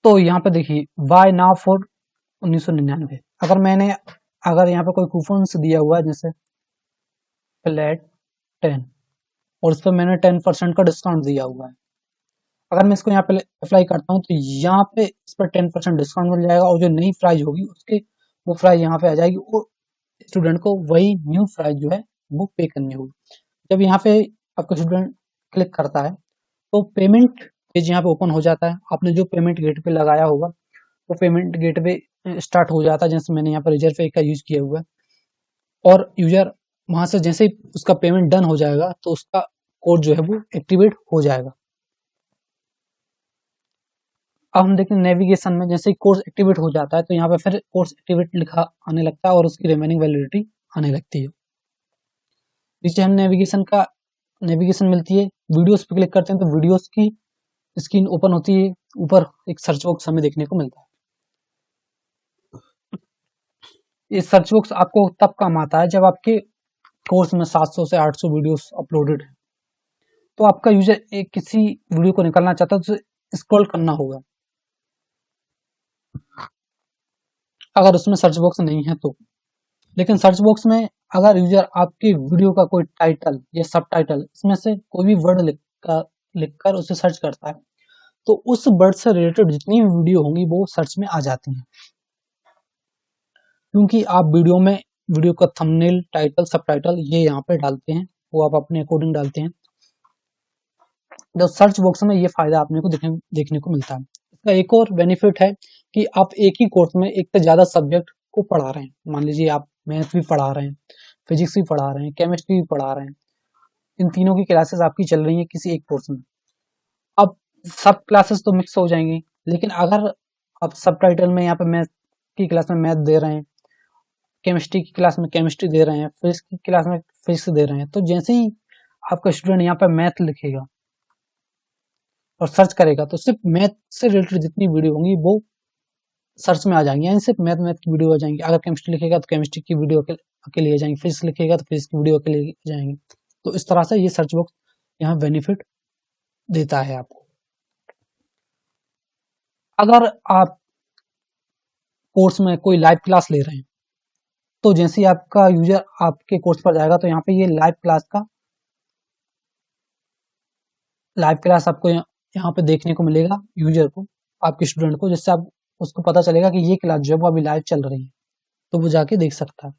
तो यहाँ पे देखिए बाय नाउ फॉर 1999, अगर यहाँ पे कोई कूपन दिया हुआ है जैसे फ्लैट 10, और इस पर मैंने 10% का डिस्काउंट दिया हुआ है। अगर मैं इसको यहाँ पे अप्लाई करता हूँ तो यहाँ पे इस पर 10% डिस्काउंट मिल जाएगा और जो नई प्राइस होगी उसके वो प्राइस यहाँ पे आ जाएगी और स्टूडेंट को वही न्यू प्राइस जो है वो पे करनी होगी। जब यहाँ पे आपका स्टूडेंट क्लिक करता है तो पेमेंट पेज यहाँ पे ओपन हो जाता है। आपने जो पेमेंट गेटवे लगाया होगा वो पेमेंट गेटवे स्टार्ट हो जाता है, जैसे मैंने यहाँ पर रिजर्व पे का यूज किया हुआ है। और यूजर वहां से जैसे ही उसका पेमेंट डन हो जाएगा तो उसका कोड जो है वो एक्टिवेट हो जाएगा। अब हम देखते हैं नेविगेशन में, जैसे ही कोर्स एक्टिवेट हो जाता है तो यहाँ पे फिर कोर्स एक्टिवेट लिखा आने लगता है और उसकी रिमेनिंग वैलिडिटी आने लगती है। नीचे हम नेविगेशन मिलती है, वीडियोस पे क्लिक करते हैं तो वीडियोस की स्क्रीन ओपन होती है। ऊपर एक सर्च बॉक्स हमें देखने को मिलता है। ये सर्च बॉक्स आपको तब काम आता है जब आपके कोर्स में 700 से 800 वीडियोस अपलोडेड है, तो आपका यूजर एक किसी वीडियो को निकालना चाहता है तो उसे स्क्रॉल करना होगा। अगर उसमें सर्च बॉक्स नहीं है तो, लेकिन सर्च बॉक्स में अगर यूजर आपकी वीडियो का कोई टाइटल या सब टाइटल इसमें से कोई भी वर्ड लिखकर उसे सर्च करता है तो उस वर्ड से रिलेटेड जितनी भी वीडियो होंगी वो सर्च में आ जाती हैं, क्योंकि आप वीडियो का थंबनेल, टाइटल, सब टाइटल ये यहाँ पे डालते हैं, वो आप अपने अकॉर्डिंग डालते हैं। तो सर्च बॉक्स में ये फायदा आपने को देखने को मिलता है। इसका एक और बेनिफिट है कि आप एक ही कोर्स में एक से ज्यादा सब्जेक्ट को पढ़ा रहे हैं। मान लीजिए आप मैथ भी पढ़ा रहे हैं, फिजिक्स भी पढ़ा रहे हैं, केमिस्ट्री भी पढ़ा रहे हैं, इन तीनों की क्लासेस आपकी चल रही है किसी एक कोर्स में। अब सब क्लासेस तो मिक्स हो जाएंगी, लेकिन अगर आप सब टाइटल में यहाँ पे मैथ की क्लास में मैथ दे रहे हैं, केमिस्ट्री की क्लास में केमिस्ट्री दे रहे हैं, फिजिक्स की क्लास में फिजिक्स दे रहे हैं, तो जैसे ही आपका स्टूडेंट यहाँ पे मैथ लिखेगा और सर्च करेगा तो सिर्फ मैथ से रिलेटेड जितनी वीडियो होंगी वो सर्च में आ जाएंगी, यानी सिर्फ मैथ की वीडियो आ जाएंगी। अगर केमिस्ट्री लिखेगा तो केमिस्ट्री की वीडियो के लिए आ जाएंगी, फिजिक्स लिखेगा तो फिजिक्स की वीडियो के लिए आ जाएंगी। तो इस तरह से ये सर्च बॉक्स यहाँ बेनिफिट देता है आपको। अगर आप कोर्स में कोई लाइव क्लास ले रहे हैं तो जैसे ही आपका यूजर आपके कोर्स पर जाएगा तो यहाँ पे ये लाइव क्लास आपको यहाँ पे देखने को मिलेगा यूजर को, आपके स्टूडेंट को, जिससे आप उसको पता चलेगा कि ये क्लास जो है वो अभी लाइव चल रही है, तो वो जाके देख सकता है।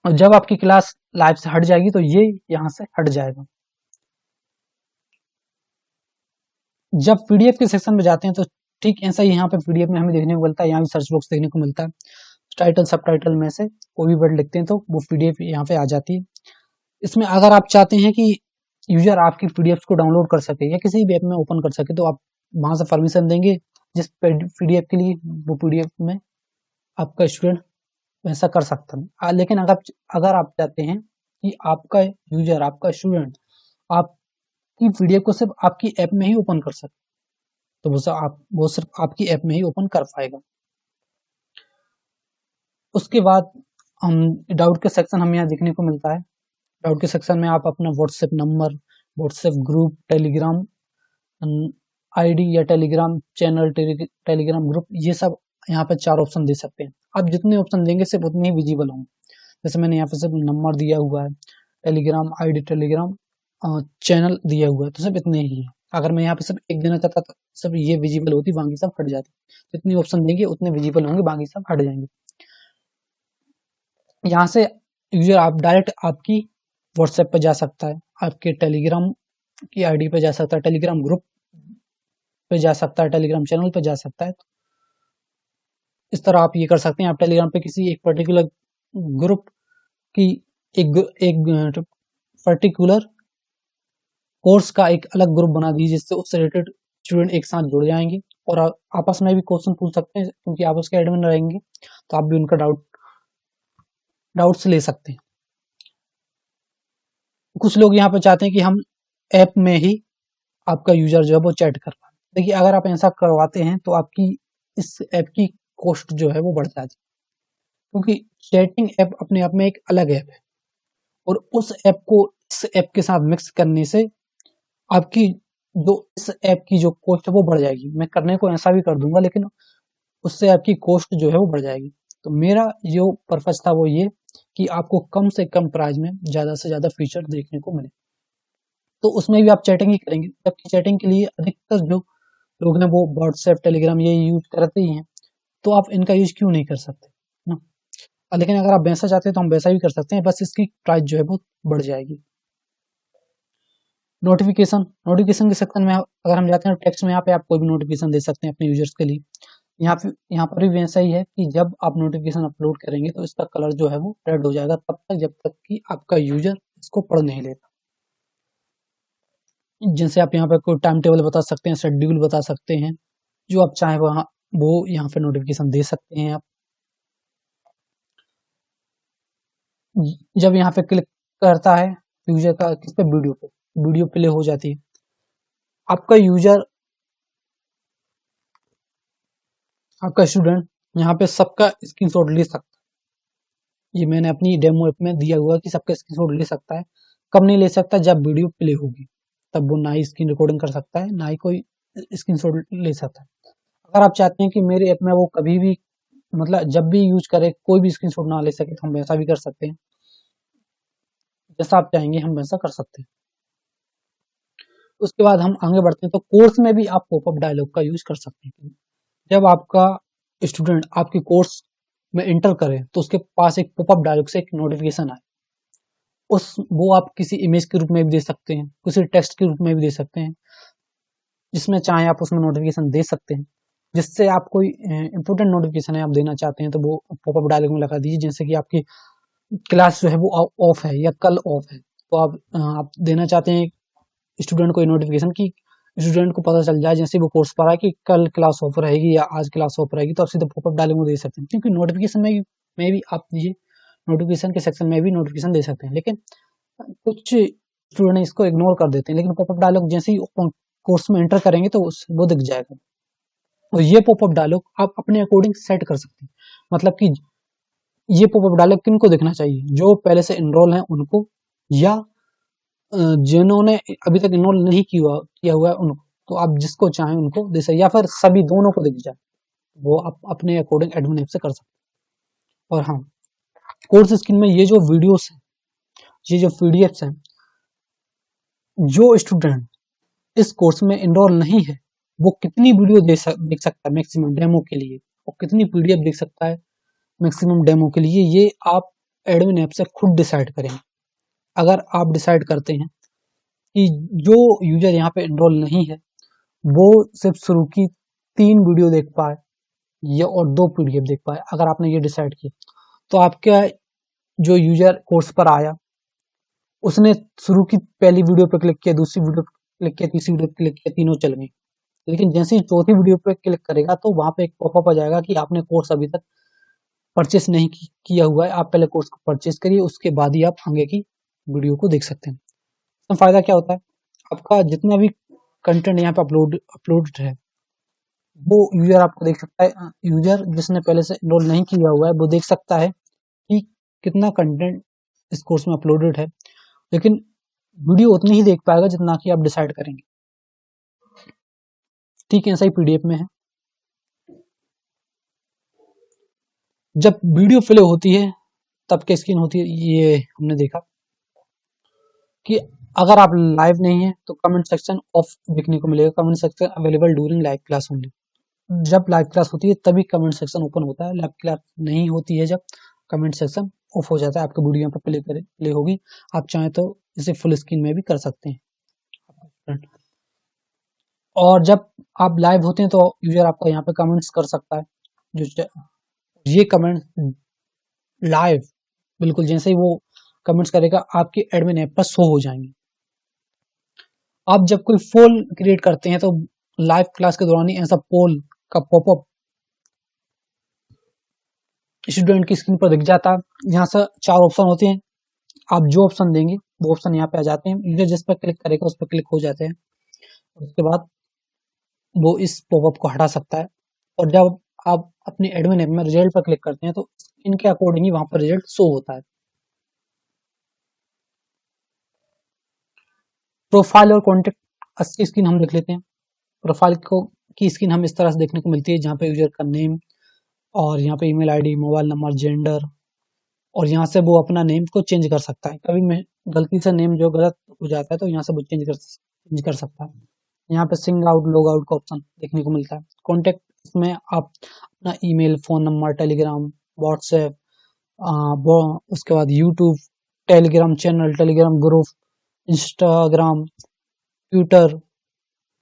और जब आपकी क्लास लाइव से हट जाएगी तो ये यहाँ से हट जाएगा। जब पीडीएफ के सेक्शन में जाते हैं तो ठीक ऐसा ही यहाँ पे पीडीएफ में हमें देखने को मिलता है, यहाँ भी सर्च बॉक्स देखने को मिलता है। टाइटल सब टाइटल में से कोई भी वर्ड लिखते हैं तो वो पीडीएफ यहाँ पे आ जाती है। इसमें अगर आप चाहते हैं कि यूजर आपकी पीडीएफ को डाउनलोड कर सके या किसी भी ऐप में ओपन कर सके तो आप वहां से परमिशन देंगे, जिस पीडीएफ के लिए वो पीडीएफ में आपका स्टूडेंट वैसा कर सकता है। लेकिन अगर आप चाहते हैं कि आपका यूजर, आपका स्टूडेंट आपकी पीडीएफ को सिर्फ आपकी ऐप में ही ओपन कर सके तो वो सिर्फ आपकी ऐप में ही ओपन कर पाएगा। उसके बाद हम डाउट के सेक्शन हमें यहाँ देखने को मिलता है। डाउट के सेक्शन में आप अपना WhatsApp number, WhatsApp group, Telegram ID या टेलीग्राम चैनल, टेलीग्राम ग्रुप, ये सब यहाँ पे 4 ऑप्शन दे सकते हैं। आप जितने ऑप्शन देंगे सिर्फ उतने ही विजिबल होंगे। जैसे मैंने यहाँ पे सिर्फ नंबर दिया हुआ है, टेलीग्राम आईडी, टेलीग्राम चैनल दिया हुआ है, तो सिर्फ इतने ही है। अगर मैं यहाँ पे सिर्फ एक देना चाहता तो सब ये विजिबल होती, बाकी सब हट जाती। जितनी ऑप्शन देंगे उतने विजिबल होंगे, बाकी सब हट जाएंगे। यहाँ से यूजर आप डायरेक्ट आपकी व्हाट्सएप पे जा सकता है, आपके टेलीग्राम की आईडी पे जा सकता है, टेलीग्राम ग्रुप पे जा सकता है, टेलीग्राम चैनल पे जा सकता है। इस तरह आप ये कर सकते हैं। आप टेलीग्राम पे किसी एक पर्टिकुलर ग्रुप की एक पर्टिकुलर कोर्स का एक अलग ग्रुप बना दीजिए, जिससे उससे रिलेटेड स्टूडेंट एक साथ जुड़ जाएंगे और आपस में भी क्वेश्चन पूछ सकते हैं, क्योंकि आप उसके एडमिन रहेंगे तो आप भी उनका डाउट्स ले सकते हैं। कुछ लोग यहाँ पे चाहते हैं कि हम ऐप में ही आपका यूजर जो है वो चैट कर पाए। देखिए, अगर आप ऐसा करवाते हैं तो आपकी इस ऐप की कॉस्ट जो है वो बढ़ जाती है, क्योंकि चैटिंग ऐप अपने आप में एक अलग ऐप है और उस ऐप को इस ऐप के साथ मिक्स करने से आपकी जो इस ऐप की जो कॉस्ट है वो बढ़ जाएगी। मैं करने को ऐसा भी कर दूंगा, लेकिन उससे आपकी कॉस्ट जो है वो बढ़ जाएगी। तो मेरा जो पर्पज था वो ये कि आपको कम से कम प्राइस में ज्यादा से ज्यादा फीचर देखने को मिले। तो उसमें भी आप चैटिंग ही करेंगे, जबकि चैटिंग के लिए अधिकतर जो लोग हैं वो व्हाट्सएप, टेलीग्राम ये यूज करते ही हैं, तो आप इनका यूज क्यों नहीं कर सकते ना। लेकिन अगर आप वैसा चाहते हैं तो हम वैसा भी कर सकते हैं, बस इसकी प्राइस जो है वो बढ़ जाएगी। नोटिफिकेशन, नोटिफिकेशन के सेक्शन में अगर हम जाते हैं टेक्स्ट में, यहाँ पे आप कोई भी नोटिफिकेशन दे सकते हैं अपने यूजर्स के लिए। यहाँ पर भी वैसा ही है कि जब आप नोटिफिकेशन अपलोड करेंगे तो इसका कलर जो है वो रेड हो जाएगा तब तक जब तक कि आपका यूजर इसको पढ़ नहीं लेता। जैसे आप यहाँ पर कोई टाइम टेबल बता सकते हैं, शेड्यूल बता सकते हैं, जो आप चाहें वहाँ वो यहाँ पे नोटिफिकेशन दे सकते हैं आप। जब यहाँ पे क्लिक करता है यूजर का किस पे, वीडियो पे, वीडियो प्ले हो जाती है। आपका यूजर, आपका स्टूडेंट यहाँ पे सबका स्क्रीनशॉट ले सकता है। ये मैंने अपनी डेमो ऐप में दिया हुआ है कि सबका स्क्रीनशॉट ले सकता है। कब नहीं ले सकता, जब वीडियो प्ले होगी तब वो ना ही स्क्रीन रिकॉर्डिंग कर सकता है, ना ही कोई स्क्रीनशॉट ले सकता है। अगर आप चाहते हैं कि मेरे ऐप में वो कभी भी, मतलब जब भी यूज करे कोई भी स्क्रीनशॉट ना ले सके, तो हम वैसा भी कर सकते हैं। जैसा आप चाहेंगे हम वैसा कर सकते हैं। उसके बाद हम आगे बढ़ते हैं, तो कोर्स में भी आप पॉपअप डायलॉग का यूज कर सकते हैं। जब आपका स्टूडेंट आपके कोर्स में इंटर करे तो उसके पास एक पॉपअप डायलॉग से एक नोटिफिकेशन आए, उस वो आप किसी इमेज के रूप में भी दे सकते हैं, किसी टेक्स्ट के रूप में भी दे सकते हैं, जिसमें चाहे आप उसमें नोटिफिकेशन दे सकते हैं। जिससे आप कोई इंपॉर्टेंट नोटिफिकेशन है आप देना चाहते हैं तो वो पॉपअप डायलॉग में लगा दीजिए। जैसे कि आपकी क्लास जो है वो ऑफ है या कल ऑफ है, तो आप देना चाहते हैं स्टूडेंट को नोटिफिकेशन की स्टूडेंट को पता चल जाए जैसे वो कोर्स पर आए कि कल क्लास ऑफ रहेगी या आज क्लास ऑफ रहेगी, तो आप सीधे पॉपअप डायलॉग में दे सकते हैं। क्योंकि नोटिफिकेशन में भी आप ये नोटिफिकेशन के सेक्शन में भी नोटिफिकेशन दे सकते हैं, लेकिन कुछ स्टूडेंट इसको इग्नोर कर देते हैं। लेकिन पॉपअप डायलॉग जैसे ही कोर्स में एंटर करेंगे तो वो दिख जाएगा। और ये पॉपअप डायलॉग आप अपने अकॉर्डिंग सेट कर सकते हैं। मतलब कि ये पॉपअप डायलॉग किनको देखना चाहिए, जो पहले से इनरोल हैं उनको, या जिन्होंने अभी तक इनरोल नहीं किया हुआ है उनको। तो आप जिसको चाहें उनको दे सकते, या फिर सभी दोनों को दिख जाए, वो आप अपने अकॉर्डिंग एडमिन ऐप से कर सकते हैं। और हाँ, कोर्स स्क्रीन में ये जो वीडियोस हैं, ये जो पीडीएफ्स हैं, जो स्टूडेंट इस कोर्स में इनरोल नहीं है वो कितनी वीडियो देख सकता है मैक्सिमम डेमो के लिए, और कितनी पीडीएफ देख सकता है मैक्सिमम डेमो के लिए, ये आप एडमिन ऐप से खुद डिसाइड करेंगे। अगर आप डिसाइड करते हैं कि जो यूजर यहाँ पे इनरोल नहीं है वो सिर्फ शुरू की 3 वीडियो देख पाए या और 2 पीडीएफ देख पाए, अगर आपने ये डिसाइड किया, तो आपका जो यूजर कोर्स पर आया उसने शुरू की पहली वीडियो पर क्लिक किया, दूसरी वीडियो पर क्लिक किया, तीसरी वीडियो पर क्लिक किया, तीनों चल गई। लेकिन जैसे ही चौथी वीडियो पर क्लिक करेगा तो वहां पे एक पॉपअप आ जाएगा कि आपने कोर्स अभी तक परचेस नहीं किया हुआ है, आप पहले कोर्स को परचेस करिए, उसके बाद ही आप आगे की वीडियो को देख सकते हैं। इसमें फायदा क्या होता है, आपका जितना भी कंटेंट यहाँ पे अपलोड है वो यूजर आपको देख सकता है। यूजर जिसने पहले से इनरोल नहीं किया हुआ है वो देख सकता है कि कितना कंटेंट इस कोर्स में अपलोडेड है, लेकिन वीडियो उतनी ही देख पाएगा जितना कि आप डिसाइड करेंगे। ठीक है, ऐसा ही पीडीएफ में है। जब वीडियो प्ले होती है तब क्या स्क्रीन होती है, ये हमने देखा कि अगर आप लाइव नहीं है तो कमेंट सेक्शन ऑफ देखने को मिलेगा। Comment section available during live class only. जब लाइव क्लास होती है तभी कमेंट सेक्शन ओपन होता है, लाइव क्लास नहीं होती है जब कमेंट सेक्शन ऑफ हो जाता है। आपकी वीडियो यहाँ पर प्ले होगी, आप चाहें तो इसे फुल स्क्रीन में भी कर सकते हैं। और जब आप लाइव होते हैं तो यूजर आपका यहाँ पे कमेंट्स कर सकता है, जो ये कमेंट लाइव बिल्कुल जैसे ही वो कमेंट्स करेगा आपके एडमिन ऐप पर शो हो जाएंगे। आप जब कोई पोल क्रिएट करते हैं तो लाइव क्लास के दौरान ही ऐसा पोल का पॉपअप स्टूडेंट की स्क्रीन पर दिख जाता है। यहाँ से 4 ऑप्शन होते हैं, आप जो ऑप्शन देंगे वो ऑप्शन यहाँ पे आ जाते हैं। यूजर जिस पर क्लिक करेगा उस पर क्लिक हो जाते हैं, उसके बाद वो इस पॉपअप को हटा सकता है। और जब आप अपने एडमिन ऐप में रिजल्ट पर क्लिक करते हैं तो इनके अकॉर्डिंग ही वहां पर रिजल्ट शो होता है। प्रोफाइल और कॉन्टेक्ट की स्क्रीन हम देख लेते हैं। प्रोफाइल को की स्क्रीन हम इस तरह से देखने को मिलती है, जहाँ पे यूजर का नेम और यहाँ पे email ID, mobile number, gender, और यहाँ से वो अपना नेम को चेंज कर सकता है। कभी मैं गलती से नेम जो गलत हो जाता है तो यहाँ से वो चेंज कर सकता है। यहाँ पे सिंग आउट लॉग आउट का ऑप्शन देखने को मिलता है। कॉन्टेक्ट इसमें आप अपना email, phone number, Telegram, WhatsApp, उसके बाद YouTube, Telegram channel, Telegram group, Instagram, Twitter,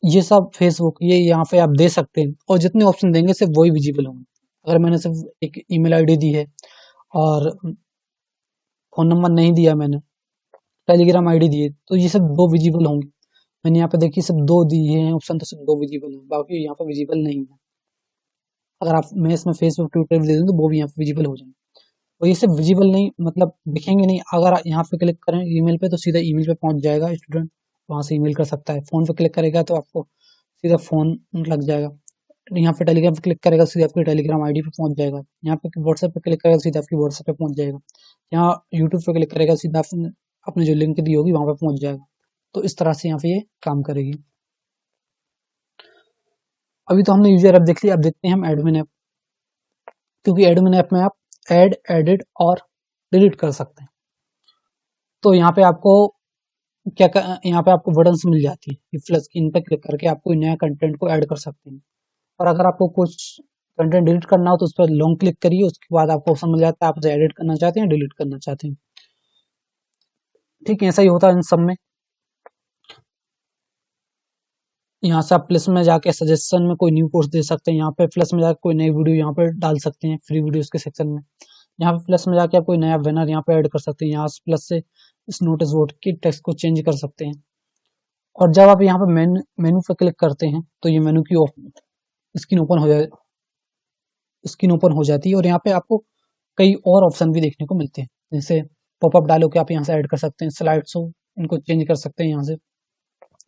ये सब फेसबुक, ये यहाँ पे आप दे सकते हैं। और जितने ऑप्शन देंगे सिर्फ वही विजिबल होंगे। अगर मैंने सिर्फ एक ईमेल आईडी दी है और फोन नंबर नहीं दिया, मैंने टेलीग्राम आईडी दी है, तो ये सब दो विजिबल होंगे। मैंने यहाँ पे देखिए सिर्फ दो दिए हैं ऑप्शन, तो सिर्फ दो विजिबल हैं, बाकी यहाँ पे विजिबल नहीं है। अगर आप मैं इसमें फेसबुक ट्विटर दे दूँ तो वो भी यहाँ पे विजिबल हो जाएंगे। और ये सब विजिबल नहीं मतलब दिखेंगे नहीं। अगर आप यहाँ पे क्लिक करें ईमेल पे तो सीधा ईमेल पे पहुंच जाएगा स्टूडेंट, वहां से ईमेल कर सकता है। फोन पे क्लिक करेगा तो आपको सीधा फोन लग जाएगा। यहाँ पे टेलीग्राम पे क्लिक करेगा सीधा आपकी टेलीग्राम आईडी पे पहुंच जाएगा। यहाँ पे व्हाट्सएप पे क्लिक करेगा सीधा आपकी व्हाट्सएप पे पहुंच जाएगा। यहाँ यूट्यूब पे क्लिक करेगा सीधा आपने जो लिंक दी होगी वहां पे पहुंच जाएगा। तो इस तरह से यहाँ पे ये काम करेगी। अभी तो हमने यूजर ऐप देख लिया, अब देखते हैं हम एडमिन ऐप, क्योंकि एडमिन ऐप में आप ऐड, एडिट और डिलीट कर सकते हैं। तो यहाँ पे आपको यहाँ पे आपको बटन्स मिल जाती है, प्लस की, इन पे क्लिक करके आप कोई नया कंटेंट को ऐड कर सकते हैं। और अगर आपको कुछ कंटेंट डिलीट करना हो तो उस पर लॉन्ग क्लिक करिए, उसके बाद आपको ऑप्शन मिल जाता है, आप उसे एडिट करना चाहते हैं, डिलीट करना चाहते हैं। ठीक है, ऐसा ही होता है इन सब में। यहाँ से आप प्लस में जाके सजेशन में कोई न्यू कोर्स दे सकते हैं। यहाँ पे प्लस में जाके कोई नई वीडियो यहाँ पे डाल सकते हैं फ्री वीडियोस के सेक्शन में। यहाँ पे प्लस में जाके आप कोई नया बैनर यहाँ पे ऐड कर सकते हैं। यहाँ से प्लस से इस नोटिस बोर्ड की टेक्स्ट को चेंज कर सकते हैं। और जब आप यहाँ पे मेनू पे क्लिक करते हैं तो ये मेनू की स्क्रीन ओपन हो जाती है। और यहाँ पे आपको कई और ऑप्शन भी देखने को मिलते हैं, जैसे पॉपअप डायलॉग के आप यहाँ से ऐड कर सकते हैं, स्लाइड शो इनको चेंज कर सकते हैं यहाँ से।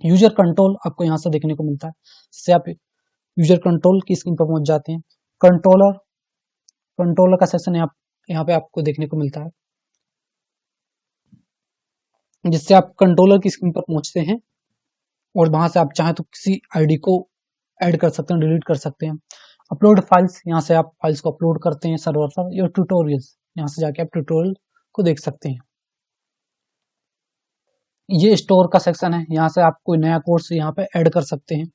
यूजर कंट्रोल आपको यहाँ से देखने को मिलता है, जिससे आप यूजर कंट्रोल की स्क्रीन पर पहुंच जाते हैं। कंट्रोलर का सेक्शन यहाँ पे आपको देखने को मिलता है, जिससे आप कंट्रोलर की स्क्रीन पर पहुंचते हैं और वहां से आप चाहें तो किसी आईडी को ऐड कर सकते हैं, डिलीट कर सकते हैं। अपलोड फाइल्स, यहाँ से आप फाइल्स को अपलोड करते हैं सर्वर पर। या ट्यूटोरियल्स, यहाँ से जाके आप ट्यूटोरियल को देख सकते हैं। ये स्टोर का सेक्शन है, यहाँ से आप कोई नया कोर्स यहाँ पे ऐड कर सकते हैं।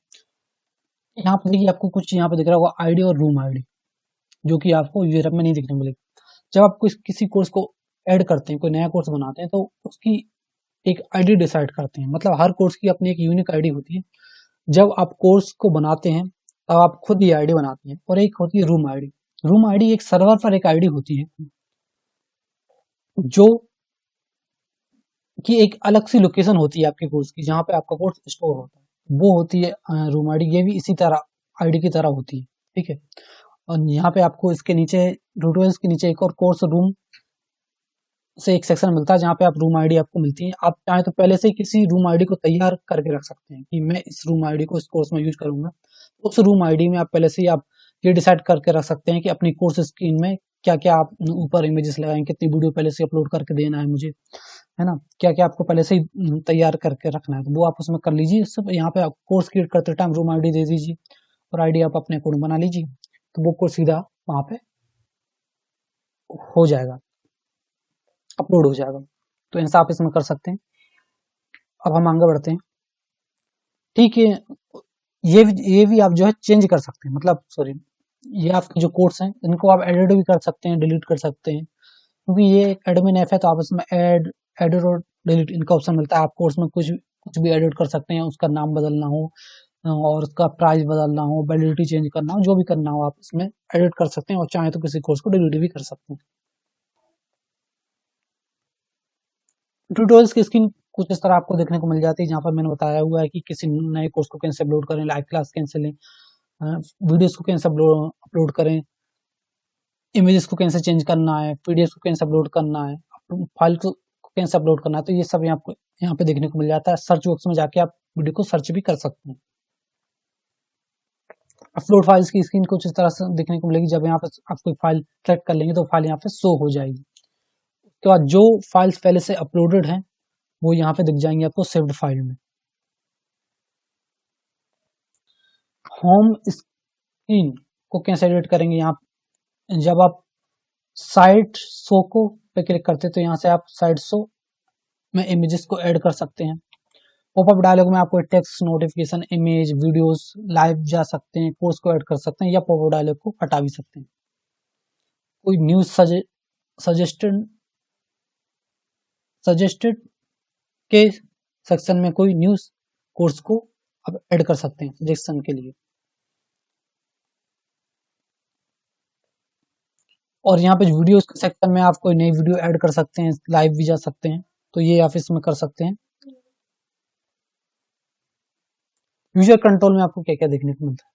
यहाँ पे देखिए आपको कुछ यहाँ पे दिख रहा होगा आईडी और रूम आईडी, जो कि आपको यूजर ऐप में नहीं दिखने मिलेगी। जब आप किसी कोर्स को ऐड करते हैं, कोई नया कोर्स बनाते हैं, तो उसकी एक आईडी डिसाइड करते हैं। मतलब हर कोर्स की अपनी एक यूनिक आईडी होती है। जब आप कोर्स को बनाते हैं तब आप खुद ये आईडी बनाते हैं। और एक होती है रूम आईडी। रूम आईडी एक सर्वर पर एक आईडी होती है, जो कि एक अलग सी लोकेशन होती है आपके कोर्स की, जहाँ पे आपका कोर्स स्टोर होता है, वो होती है रूम आईडी। ये भी इसी तरह आईडी की तरह होती है। ठीक है, और यहाँ पे आपको इसके नीचे ट्यूटोरियल्स के नीचे एक और कोर्स रूम से एक सेक्शन मिलता है, जहाँ पे आप रूम आईडी आपको मिलती है। आप चाहे तो पहले से ही किसी रूम आईडी को तैयार करके रख सकते हैं कि मैं इस रूम आईडी को इस कोर्स में यूज करूंगा। उस रूम आईडी में आप पहले से ही आप ये डिसाइड करके रख सकते हैं कि अपनी कोर्स स्क्रीन में क्या क्या आप ऊपर इमेजेस लगाएंगे, कितनी वीडियो पहले से अपलोड करके देना है मुझे, है ना, क्या क्या आपको पहले से ही तैयार करके रखना है, तो वो आप उसमें कर लीजिए सब। यहाँ पे आप कोर्स क्रिएट करते टाइम रूम आईडी दे दीजिए और आईडी आप अपने अकाउंट बना लीजिए, तो वो कोर्स सीधा वहां पे हो जाएगा, अपलोड हो जाएगा। तो ऐसा आप इसमें कर सकते हैं। अब हम आगे बढ़ते हैं। ठीक है, ये भी आप जो है चेंज कर सकते हैं, मतलब सॉरी, ये आपके जो कोड्स हैं इनको आप एडिट भी कर सकते हैं, डिलीट कर सकते हैं। क्योंकि ये एक एडमिन ऐप है, तो आप इसमें एडिट और डिलीट इनका ऑप्शन मिलता है। आप कोर्स में कुछ भी एडिट कर सकते हैं, उसका नाम बदलना हो और उसका प्राइस बदलना हो, वैलिडिटी चेंज करना हो, जो भी करना हो आप इसमें एडिट कर सकते हैं। और चाहे तो किसी कोर्स को डिलीट भी कर सकते हैं। ट्यूटोरियल्स की स्क्रीन कुछ इस तरह आपको देखने को मिल जाती है, जहाँ पर मैंने बताया हुआ है कि किसी नए कोर्स को कैसे अपलोड करें, लाइव क्लास कैसे लें, वीडियोस को कैसे अपलोड करें, इमेजेस को कैसे चेंज करना है, पीडीएफ को कैसे अपलोड करना है, फाइल को कैसे अपलोड करना है। तो ये सब यहाँ पे देखने को मिल जाता है। सर्च बॉक्स में जाके आप वीडियो को सर्च भी कर सकते हैं। अपलोड फाइल्स की स्क्रीन कुछ इस तरह से देखने को मिलेगी। जब यहाँ पे आप कोई फाइल सेलेक्ट कर लेंगे तो फाइल यहाँ पे शो हो जाएगी। उसके बाद जो फाइल्स पहले से अपलोडेड हैं वो यहाँ पे दिख जाएंगे आपको सेव्ड फाइल में। होम स्क्रीन को कैसे एडिट करेंगे, यहाँ जब आप साइट शो को पे क्लिक करते हैं तो यहाँ से आप साइट शो में इमेजेस को ऐड कर सकते हैं। पॉपअप डायलॉग में आपको text, notification, image, videos, live जा सकते हैं, कोर्स को ऐड कर सकते हैं या पॉपअप डायलॉग को हटा भी सकते हैं। कोई न्यूज सजेस्टेड सजेस्टेड के सेक्शन में कोई न्यूज कोर्स को आप ऐड कर सकते हैं सजेशन के लिए। और यहाँ पे वीडियोस के सेक्शन में आप कोई नई वीडियो ऐड कर सकते हैं, लाइव भी जा सकते हैं, तो ये आप इसमें कर सकते हैं। यूजर कंट्रोल में आपको क्या क्या देखने को मिलता है?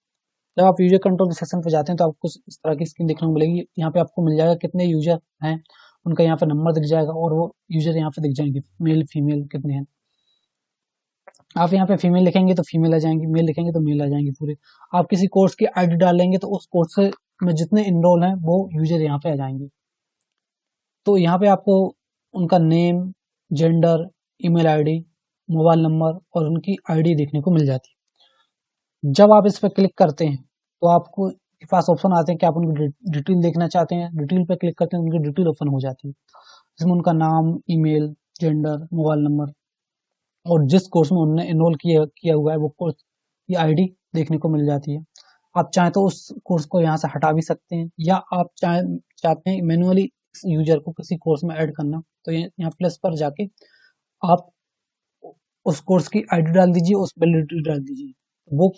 जब आप यूजर कंट्रोल के सेक्शन पे जाते हैं तो आपको इस तरह की स्क्रीन देखने को मिलेगी। यहाँ पे आपको मिल जाएगा कितने यूजर हैं, उनका यहाँ पे नंबर दिख जाएगा और वो यूजर यहाँ पे दिख जाएंगे, मेल फीमेल कितने हैं। आप यहाँ पे फीमेल लिखेंगे तो फीमेल आ जाएंगे, मेल लिखेंगे तो मेल आ जाएंगे पूरे। आप किसी कोर्स की आईडी डालेंगे तो उस कोर्स में जितने इनरोल हैं वो यूजर यहाँ पे आ जाएंगे। तो यहाँ पे आपको उनका name, gender, email ID, mobile number और उनकी आईडी देखने को मिल जाती है। जब आप इस पर क्लिक करते हैं तो आपको के पास ऑप्शन आते हैं कि आप उनकी डिटेल देखना चाहते हैं। डिटेल पर क्लिक करते हैं, उनकी डिटेल ओपन हो जाती है, जिसमें उनका नाम, ईमेल, जेंडर, मोबाइल नंबर और जिस कोर्स में उन्होंने एनरोल किया हुआ है वो कोर्स की आईडी देखने को मिल जाती है। आप चाहें तो उस कोर्स को यहाँ से हटा भी सकते हैं या आप चाहते हैं मैनुअली यूजर को किसी कोर्स में ऐड करना, तो यहाँ प्लस पर जाके आप उस कोर्स की आईडी डाल दीजिए, उस वैलिडिटी डाल दीजिए, वो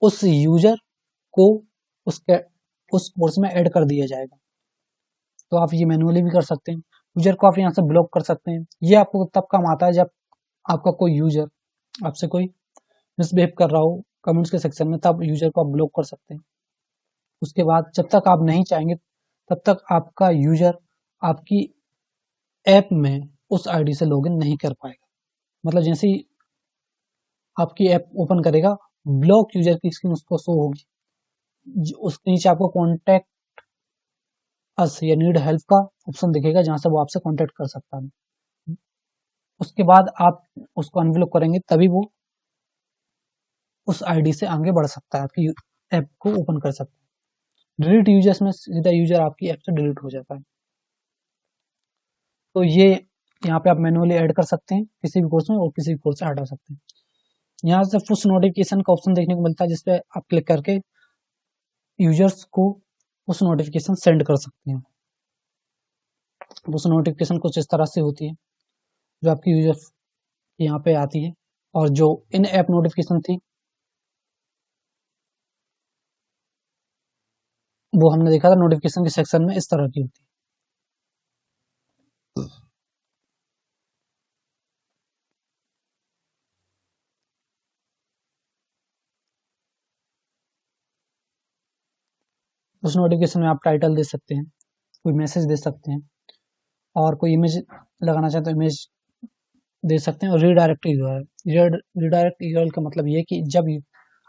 उस यूजर को उस कोर्स में ऐड कर दिया जाएगा। तो आप ये मैनुअली भी कर सकते हैं। यूजर को आप यहाँ से ब्लॉक कर सकते हैं। ये आपको तब काम आता है जब आपका कोई यूजर आपसे कोई मिसबिहेव कर रहा हो कमेंट्स के सेक्शन में, तब यूजर को आप ब्लॉक कर सकते हैं। उसके बाद जब तक आप नहीं चाहेंगे तब तक आपका यूजर आपकी ऐप में उस आईडी से लॉगिन नहीं कर पाएगा। मतलब जैसे ही आपकी ऐप ओपन करेगा, ब्लॉक यूजर की स्क्रीन उसको शो होगी। उसके नीचे आपको कॉन्टैक्ट अस या नीड हेल्प का ऑप्शन दिखेगा, जहां से वो आपसे कॉन्टैक्ट कर सकता है। उसके बाद आप उसको अनब्लॉक करेंगे तभी वो उस आईडी से आगे बढ़ सकता है, आपकी ऐप को ओपन कर सकता है। डिलीट यूजर्स में सीधा यूजर आपकी ऐप से डिलीट हो जाता है। तो ये यहाँ पे आप मैनुअली ऐड कर सकते हैं किसी भी कोर्स में और किसी भी कोर्स से हटा सकते हैं। यहाँ से पुश नोटिफिकेशन का ऑप्शन देखने को मिलता है, जिसपे आप क्लिक करके यूजर्स को पुश नोटिफिकेशन सेंड कर सकते हैं। पुश नोटिफिकेशन कुछ इस तरह से होती है जो आपकी यूजर्स यहाँ पे आती है, और जो इन ऐप नोटिफिकेशन थी वो हमने देखा था नोटिफिकेशन के सेक्शन में इस तरह की होती है। उस नोटिफिकेशन में आप टाइटल दे सकते हैं, कोई मैसेज दे सकते हैं, और कोई इमेज लगाना चाहते तो इमेज दे सकते हैं। और रीडायरेक्ट यूआरएल, रीडायरेक्ट यूआरएल का मतलब ये कि जब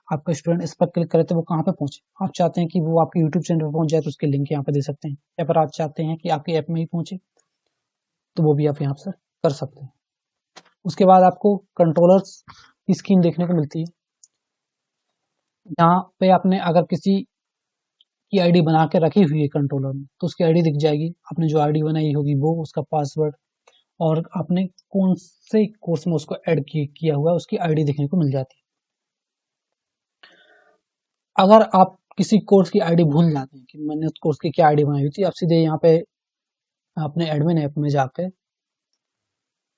आपका स्टूडेंट इस पर क्लिक करे तो वो कहाँ पे पहुंचे। आप चाहते हैं कि वो आपके यूट्यूब चैनल पर पहुंच जाए तो उसके लिंक यहाँ पे दे सकते हैं, या फिर आप चाहते हैं कि आपकी ऐप में ही पहुंचे तो वो भी आप यहाँ से कर सकते हैं। उसके बाद आपको कंट्रोलर्स की स्क्रीन देखने को मिलती है। यहाँ पे आपने अगर किसी की आईडी बना के रखी हुई है कंट्रोलर में तो उसकी आईडी दिख जाएगी। आपने जो आईडी बनाई होगी वो, उसका पासवर्ड, और आपने कौन से कोर्स में उसको ऐड किया हुआ है उसकी आईडी देखने को मिल जाती है। अगर आप किसी कोर्स की आईडी भूल जाते हैं कि मैंने उस कोर्स की क्या आईडी बनाई हुई थी, आप सीधे यहाँ पे अपने एडमिन ऐप में जाके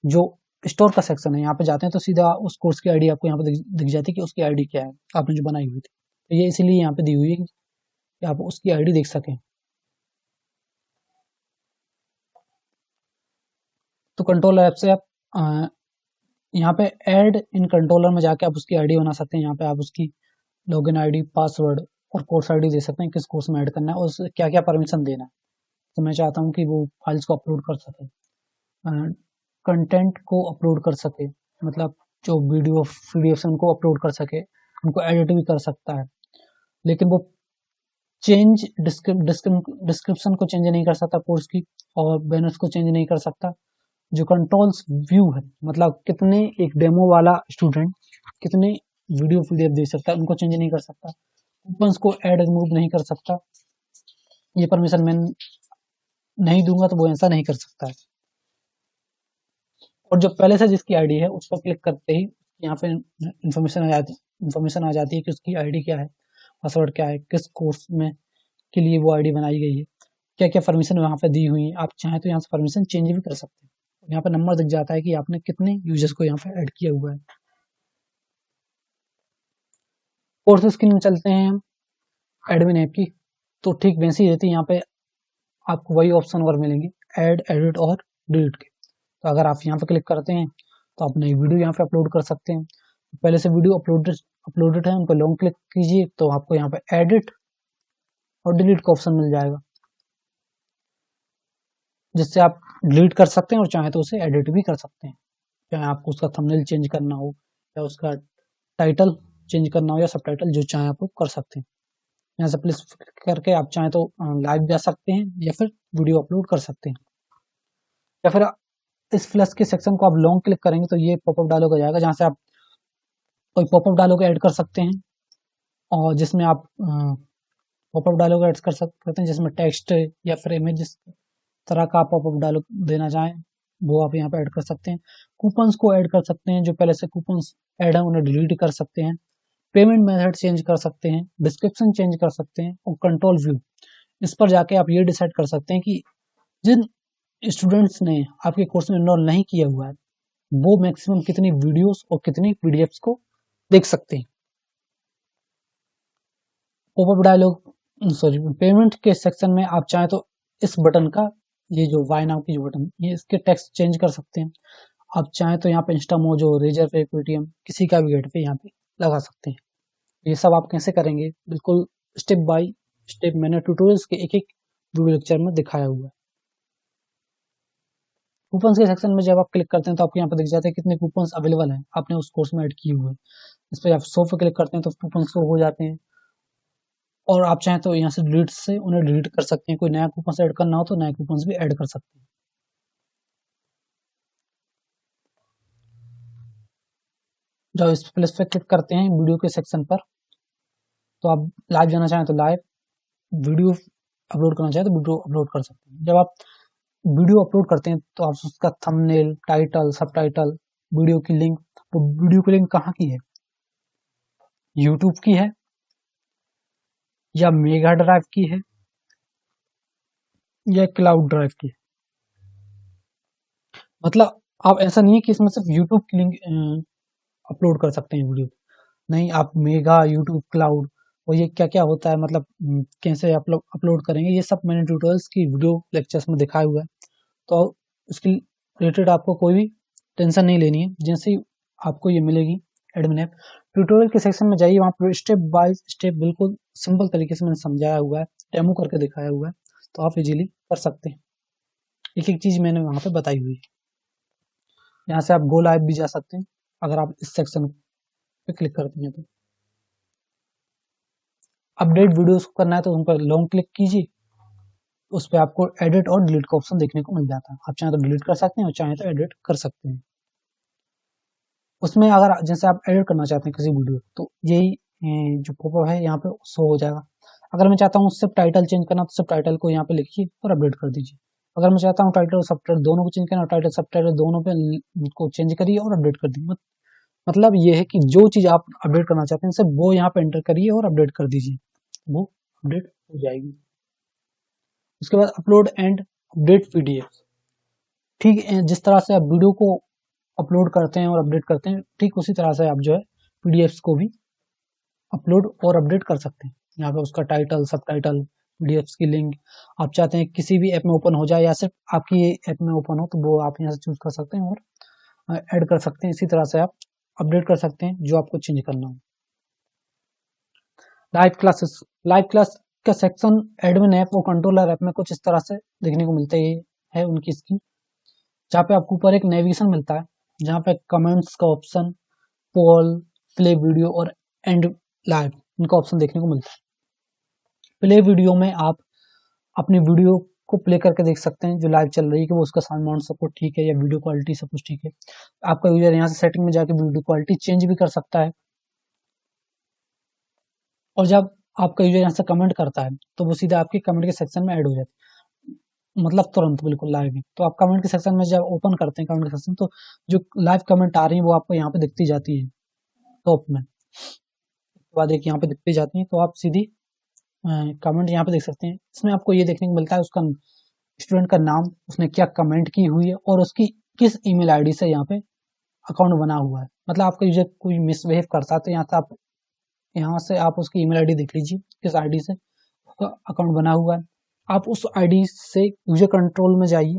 जो स्टोर का सेक्शन है यहाँ पे जाते हैं तो सीधा उस कोर्स की आईडी आपको यहाँ पे दिख जाती है कि उसकी आईडी क्या है आपने जो बनाई हुई थी। तो ये इसीलिए यहाँ पे दी हुई है कि आप उसकी आईडी देख सकें। तो कंट्रोलर ऐप से आप यहाँ पे ऐड इन कंट्रोलर में जाके आप उसकी आईडी बना सकते हैं। यहाँ पे आप उसकी लॉगिन आईडी, पासवर्ड और कोर्स आईडी दे सकते हैं, किस कोर्स में ऐड करना है और उसे क्या क्या परमिशन देना है। तो मैं चाहता हूँ कि वो फाइल्स को अपलोड कर सके, कंटेंट को अपलोड कर सके, मतलब जो वीडियो पीडीएफ उनको अपलोड कर सके, उनको एडिट भी कर सकता है, लेकिन वो चेंज डिस्क्रिप्शन को चेंज नहीं कर सकता कोर्स की, और बैनर्स को चेंज नहीं कर सकता। जो कंट्रोल्स व्यू है, मतलब कितने एक डेमो वाला स्टूडेंट कितने वीडियो पीडीएफ दे सकता है, उनको चेंज नहीं कर सकता। कूपन्स को ऐड रिमूव नहीं कर सकता, ये परमिशन मैं नहीं दूंगा तो वो ऐसा नहीं कर सकता है। और जो पहले से जिसकी आईडी है उस पर क्लिक करते ही यहाँ पे इंफॉर्मेशन आ जाती है कि उसकी आईडी क्या है, पासवर्ड क्या है, किस कोर्स में के लिए वो आईडी बनाई गई है, क्या क्या परमिशन वहाँ पे दी हुई है। आप चाहें तो यहाँ से परमिशन चेंज भी कर सकते हैं। यहाँ पे नंबर दिख जाता है कि आपने कितने यूजर्स को यहाँ पे ऐड किया हुआ है। कोर्स स्क्रीन में चलते हैं हम एडमिन ऐप की, तो ठीक वैसी रहती है। यहाँ पे आपको वही ऑप्शन और मिलेंगे, ऐड, एडिट और डिलीट के। तो अगर आप यहाँ पे क्लिक करते हैं तो आप नई वीडियो यहाँ पे अपलोड कर सकते हैं। पहले से वीडियो अपलोडेड है, उन पर लॉन्ग क्लिक कीजिए तो आपको यहाँ पे एडिट और डिलीट का ऑप्शन मिल जाएगा, जिससे आप डिलीट कर सकते हैं और चाहे तो उसे एडिट भी कर सकते हैं। चाहे आपको उसका थंबनेल चेंज करना हो या उसका टाइटल चेंज करना हो या सबटाइटल, जो चाहे आप कर सकते हैं। यहाँ से प्लीज करके आप चाहे तो लाइव जा सकते हैं या फिर वीडियो अपलोड कर सकते हैं। या फिर इस प्लस के सेक्शन को आप लॉन्ग क्लिक करेंगे तो ये पॉपअप डायलॉग आ जाएगा, जहाँ से आप कोई पॉपअप डायलॉग ऐड कर सकते हैं, और जिसमें आप पॉपअप डायलॉग ऐड कर सकते हैं जिसमें टेक्स्ट या फिर इमेज, जिस तरह का आप पॉपअप डायलॉग देना चाहें वो आप यहाँ पे ऐड कर सकते हैं। कूपन्स को ऐड कर सकते हैं, जो पहले से कूपन्स ऐड है उन्हें डिलीट कर सकते हैं। पेमेंट मेथड चेंज कर सकते हैं, डिस्क्रिप्शन चेंज कर सकते हैं, और कंट्रोल व्यू, इस पर जाके आप ये डिसाइड कर सकते हैं कि जिन स्टूडेंट्स ने आपके कोर्स में इनरोल नहीं किया हुआ है वो मैक्सिमम कितनी वीडियोस और कितनी पीडीएफ्स को देख सकते हैं। पॉपअप डायलॉग, सॉरी, पेमेंट के सेक्शन में आप चाहें तो इस बटन का, ये जो वाई नाउ की जो बटन, ये इसके टेक्स्ट चेंज कर सकते हैं। आप चाहें तो यहाँ पे इंस्टा मोजो, रेजर पे, पेटीएम, किसी का भी गेट पे यहाँ पे लगा सकते हैं। ये सब आप कैसे करेंगे, बिल्कुल स्टेप बाय स्टेप मैंने ट्यूटोरियल्स के एक एक वीडियो लेक्चर में दिखाया हुआ है। कूपन्स के सेक्शन में जब आप क्लिक करते हैं तो आपको यहाँ पे दिख जाता है कितने कूपन्स अवेलेबल हैं आपने उस कोर्स में ऐड किए हुए हैं। इस पर आप शो पे क्लिक करते हैं तो कूपन शो हो जाते हैं, और आप चाहें तो यहाँ से डिलीट से उन्हें डिलीट कर सकते हैं। कोई नया कूपन ऐड करना हो तो नए कूपन भी ऐड कर सकते हैं। जब इस प्लस पे क्लिक करते हैं वीडियो के सेक्शन पर, तो आप लाइव जाना चाहें तो लाइव, वीडियो अपलोड करना चाहें तो वीडियो अपलोड कर सकते हैं। जब आप वीडियो अपलोड करते हैं तो आप उसका थंबनेल, टाइटल, सबटाइटल, वीडियो की लिंक, तो वीडियो की लिंक कहाँ की है, यूट्यूब की है या मेगा ड्राइव की है या क्लाउड ड्राइव की है। मतलब आप, ऐसा नहीं है कि इसमें सिर्फ यूट्यूब की लिंक अपलोड कर सकते हैं वीडियो, नहीं, आप मेगा, यूट्यूब, क्लाउड, और ये क्या क्या होता है, मतलब कैसे अपलोड करेंगे, ये सब मैंने ट्यूटोरियल्स की वीडियो लेक्चर्स में दिखाया हुआ है। तो उसके रिलेटेड आपको कोई भी टेंशन नहीं लेनी है। जैसे ही आपको ये मिलेगी एडमिन ऐप, ट्यूटोरियल के सेक्शन में जाइए, वहाँ पर स्टेप बाय स्टेप बिल्कुल सिंपल तरीके से मैंने समझाया हुआ है, डेमो करके दिखाया हुआ है, तो आप इजीली कर सकते हैं। एक एक चीज मैंने वहाँ पे बताई हुई है। यहाँ से आप गो लाइव भी जा सकते हैं अगर आप इस सेक्शन पे क्लिक करते हैं तो। अपडेट वीडियोस को करना है तो उन पर लॉन्ग क्लिक कीजिए, उस पर आपको एडिट और डिलीट का ऑप्शन देखने को मिल जाता है। आप चाहें तो डिलीट कर सकते हैं और चाहें तो एडिट कर सकते हैं। उसमें अगर जैसे आप एडिट करना चाहते हैं किसी वीडियो, तो यही जो पॉपअप है यहाँ पे शो हो जाएगा। अगर मैं चाहता हूँ सब टाइटल चेंज करना तो सब टाइटल को यहाँ पे लिखिए और अपडेट कर दीजिए। अगर मैं चाहता हूँ टाइटल और सब टाइटल दोनों को चेंज करना, टाइटल सब टाइटल दोनों पे को चेंज करिए और अपडेट कर दीजिए। मतलब ये है कि जो चीज आप अपडेट करना चाहते हैं सिर्फ वो यहाँ पे एंटर करिए और अपडेट कर दीजिए, वो अपडेट हो जाएगी। उसके बाद अपलोड एंड अपडेट पीडीएफ, ठीक है, जिस तरह से आप वीडियो को अपलोड करते हैं और अपडेट करते हैं, ठीक उसी तरह से आप जो है पीडीएफ को भी अपलोड और अपडेट कर सकते हैं। यहाँ पे उसका टाइटल, सब टाइटल, पीडीएफ की लिंक, आप चाहते हैं किसी भी ऐप में ओपन हो जाए या सिर्फ आपकी ऐप में ओपन हो तो वो आप यहाँ से चूज कर सकते हैं और ऐड कर सकते हैं। इसी तरह से आप अपडेट कर सकते हैं जो आपको चेंज करना हो। लाइव क्लासेस, लाइव क्लास का सेक्शन एडमिन ऐप और कंट्रोलर ऐप में कुछ इस तरह से देखने को मिलता है उनकी स्क्रीन, जहाँ पे आपको ऊपर एक नेविगेशन मिलता है, जहाँ पे कमेंट्स का ऑप्शन, पोल, प्ले वीडियो और एंड लाइव, इनका ऑप्शन देखने को मिलता है। प्ले वीडियो में आप अपनी वीडियो को प्ले करके देख सकते हैं जो लाइव चल रही है कि वो उसका साउंड सब कुछ ठीक है या वीडियो क्वालिटी सब कुछ ठीक है। आपका यूजर यहाँ से सेटिंग में जाके वीडियो क्वालिटी चेंज भी कर सकता है, और जब आपका यूजर यहाँ से कमेंट करता है तो वो सीधा आपके कमेंट के सेक्शन में ऐड हो जाता है। मतलब तुरंत बिल्कुल लाइव है। तो आप कमेंट के सेक्शन में जब ओपन करते हैं कमेंट के सेक्शन, तो जो लाइव कमेंट आ रही है वो आपको यहाँ पे दिखती जाती है टॉप में। उसके बाद एक यहाँ पे दिखती जाती है, तो आप सीधी कमेंट यहाँ पे देख सकते हैं। इसमें आपको ये देखने को मिलता है उसका स्टूडेंट का नाम, उसने क्या कमेंट की हुई है और उसकी किस ईमेल आईडी से यहाँ पे अकाउंट बना हुआ है। मतलब आपका यूजर कोई मिसबिहेव करता है तो यहाँ से आप उसकी ईमेल आईडी देख लीजिए, किस आईडी से उसका अकाउंट बना हुआ है। आप उस आईडी से यूजर कंट्रोल में जाइए,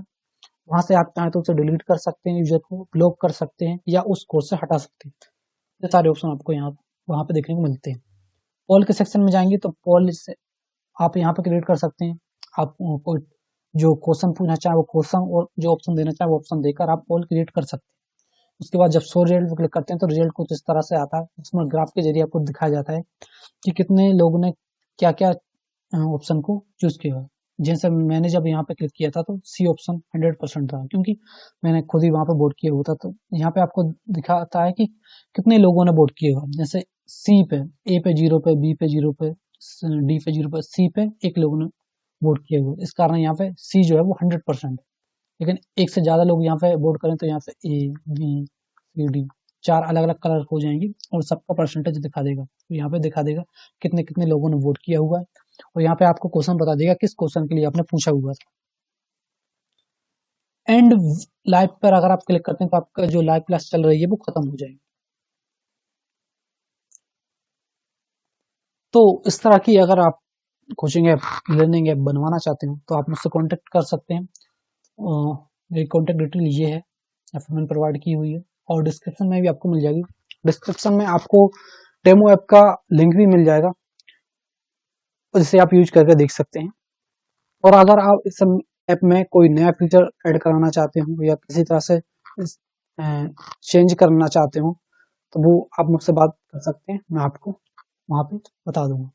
वहां से आप चाहें तो उसे डिलीट कर सकते हैं, यूजर को ब्लॉक कर सकते हैं या उस कोर्स से हटा सकते हैं। ये सारे ऑप्शन आपको यहाँ वहां पे देखने को मिलते हैं। पोल के सेक्शन में जाएंगे तो पोल से आप यहाँ पे क्रिएट कर सकते हैं। आप कोई जो क्वेश्चन पूछना चाहे वो क्वेश्चन और जो ऑप्शन देना चाहे वो ऑप्शन देकर आप पोल क्रिएट कर सकते हैं। उसके बाद जब शो रिजल्ट पे क्लिक करते हैं तो रिजल्ट कुछ इस तरह से आता है, उसमें ग्राफ के जरिए आपको दिखाया जाता है कि कितने लोगों ने क्या क्या ऑप्शन को चूज किया है। जैसे मैंने जब यहाँ पे क्लिक किया था तो सी ऑप्शन 100% था, क्योंकि मैंने खुद ही वहां पे वोट किया हुआ था। तो यहाँ पे आपको दिखाता है कि कितने लोगों ने वोट किया हुआ। जैसे सी पे, ए पे 0 पे, बी पे 0 पे, डी पे 0 पे, सी पे एक लोगों ने वोट किया हुआ। इस कारण यहाँ पे सी जो है वो 100%। लेकिन एक से ज्यादा लोग यहाँ पे वोट करें तो यहाँ पे ए बी सी डी 4 अलग अलग कलर हो जाएंगी और सबका परसेंटेज दिखा देगा। तो यहाँ पे दिखा देगा कितने कितने लोगों ने वोट किया हुआ है और यहाँ पे आपको क्वेश्चन बता देगा किस क्वेश्चन के लिए आपने पूछा हुआ था। एंड लाइव पर अगर आप क्लिक करते हैं तो आपका जो लाइव क्लास चल रही है वो खत्म हो जाएगी। तो इस तरह की अगर आप कोचिंग ऐप, लर्निंग ऐप बनवाना चाहते हो तो आप मुझसे कांटेक्ट कर सकते हैं। मेरी कॉन्टेक्ट डिटेल ये है, या फिर मैंने प्रोवाइड की हुई है और डिस्क्रिप्शन में भी आपको मिल जाएगी। डिस्क्रिप्शन में आपको डेमो ऐप का लिंक भी मिल जाएगा, जिसे आप यूज करके देख सकते हैं। और अगर आप इस ऐप में कोई नया फीचर ऐड कराना चाहते हो या किसी तरह से चेंज करना चाहते हो तो वो आप मुझसे बात कर सकते हैं, मैं आपको वहाँ पे बता दूंगा।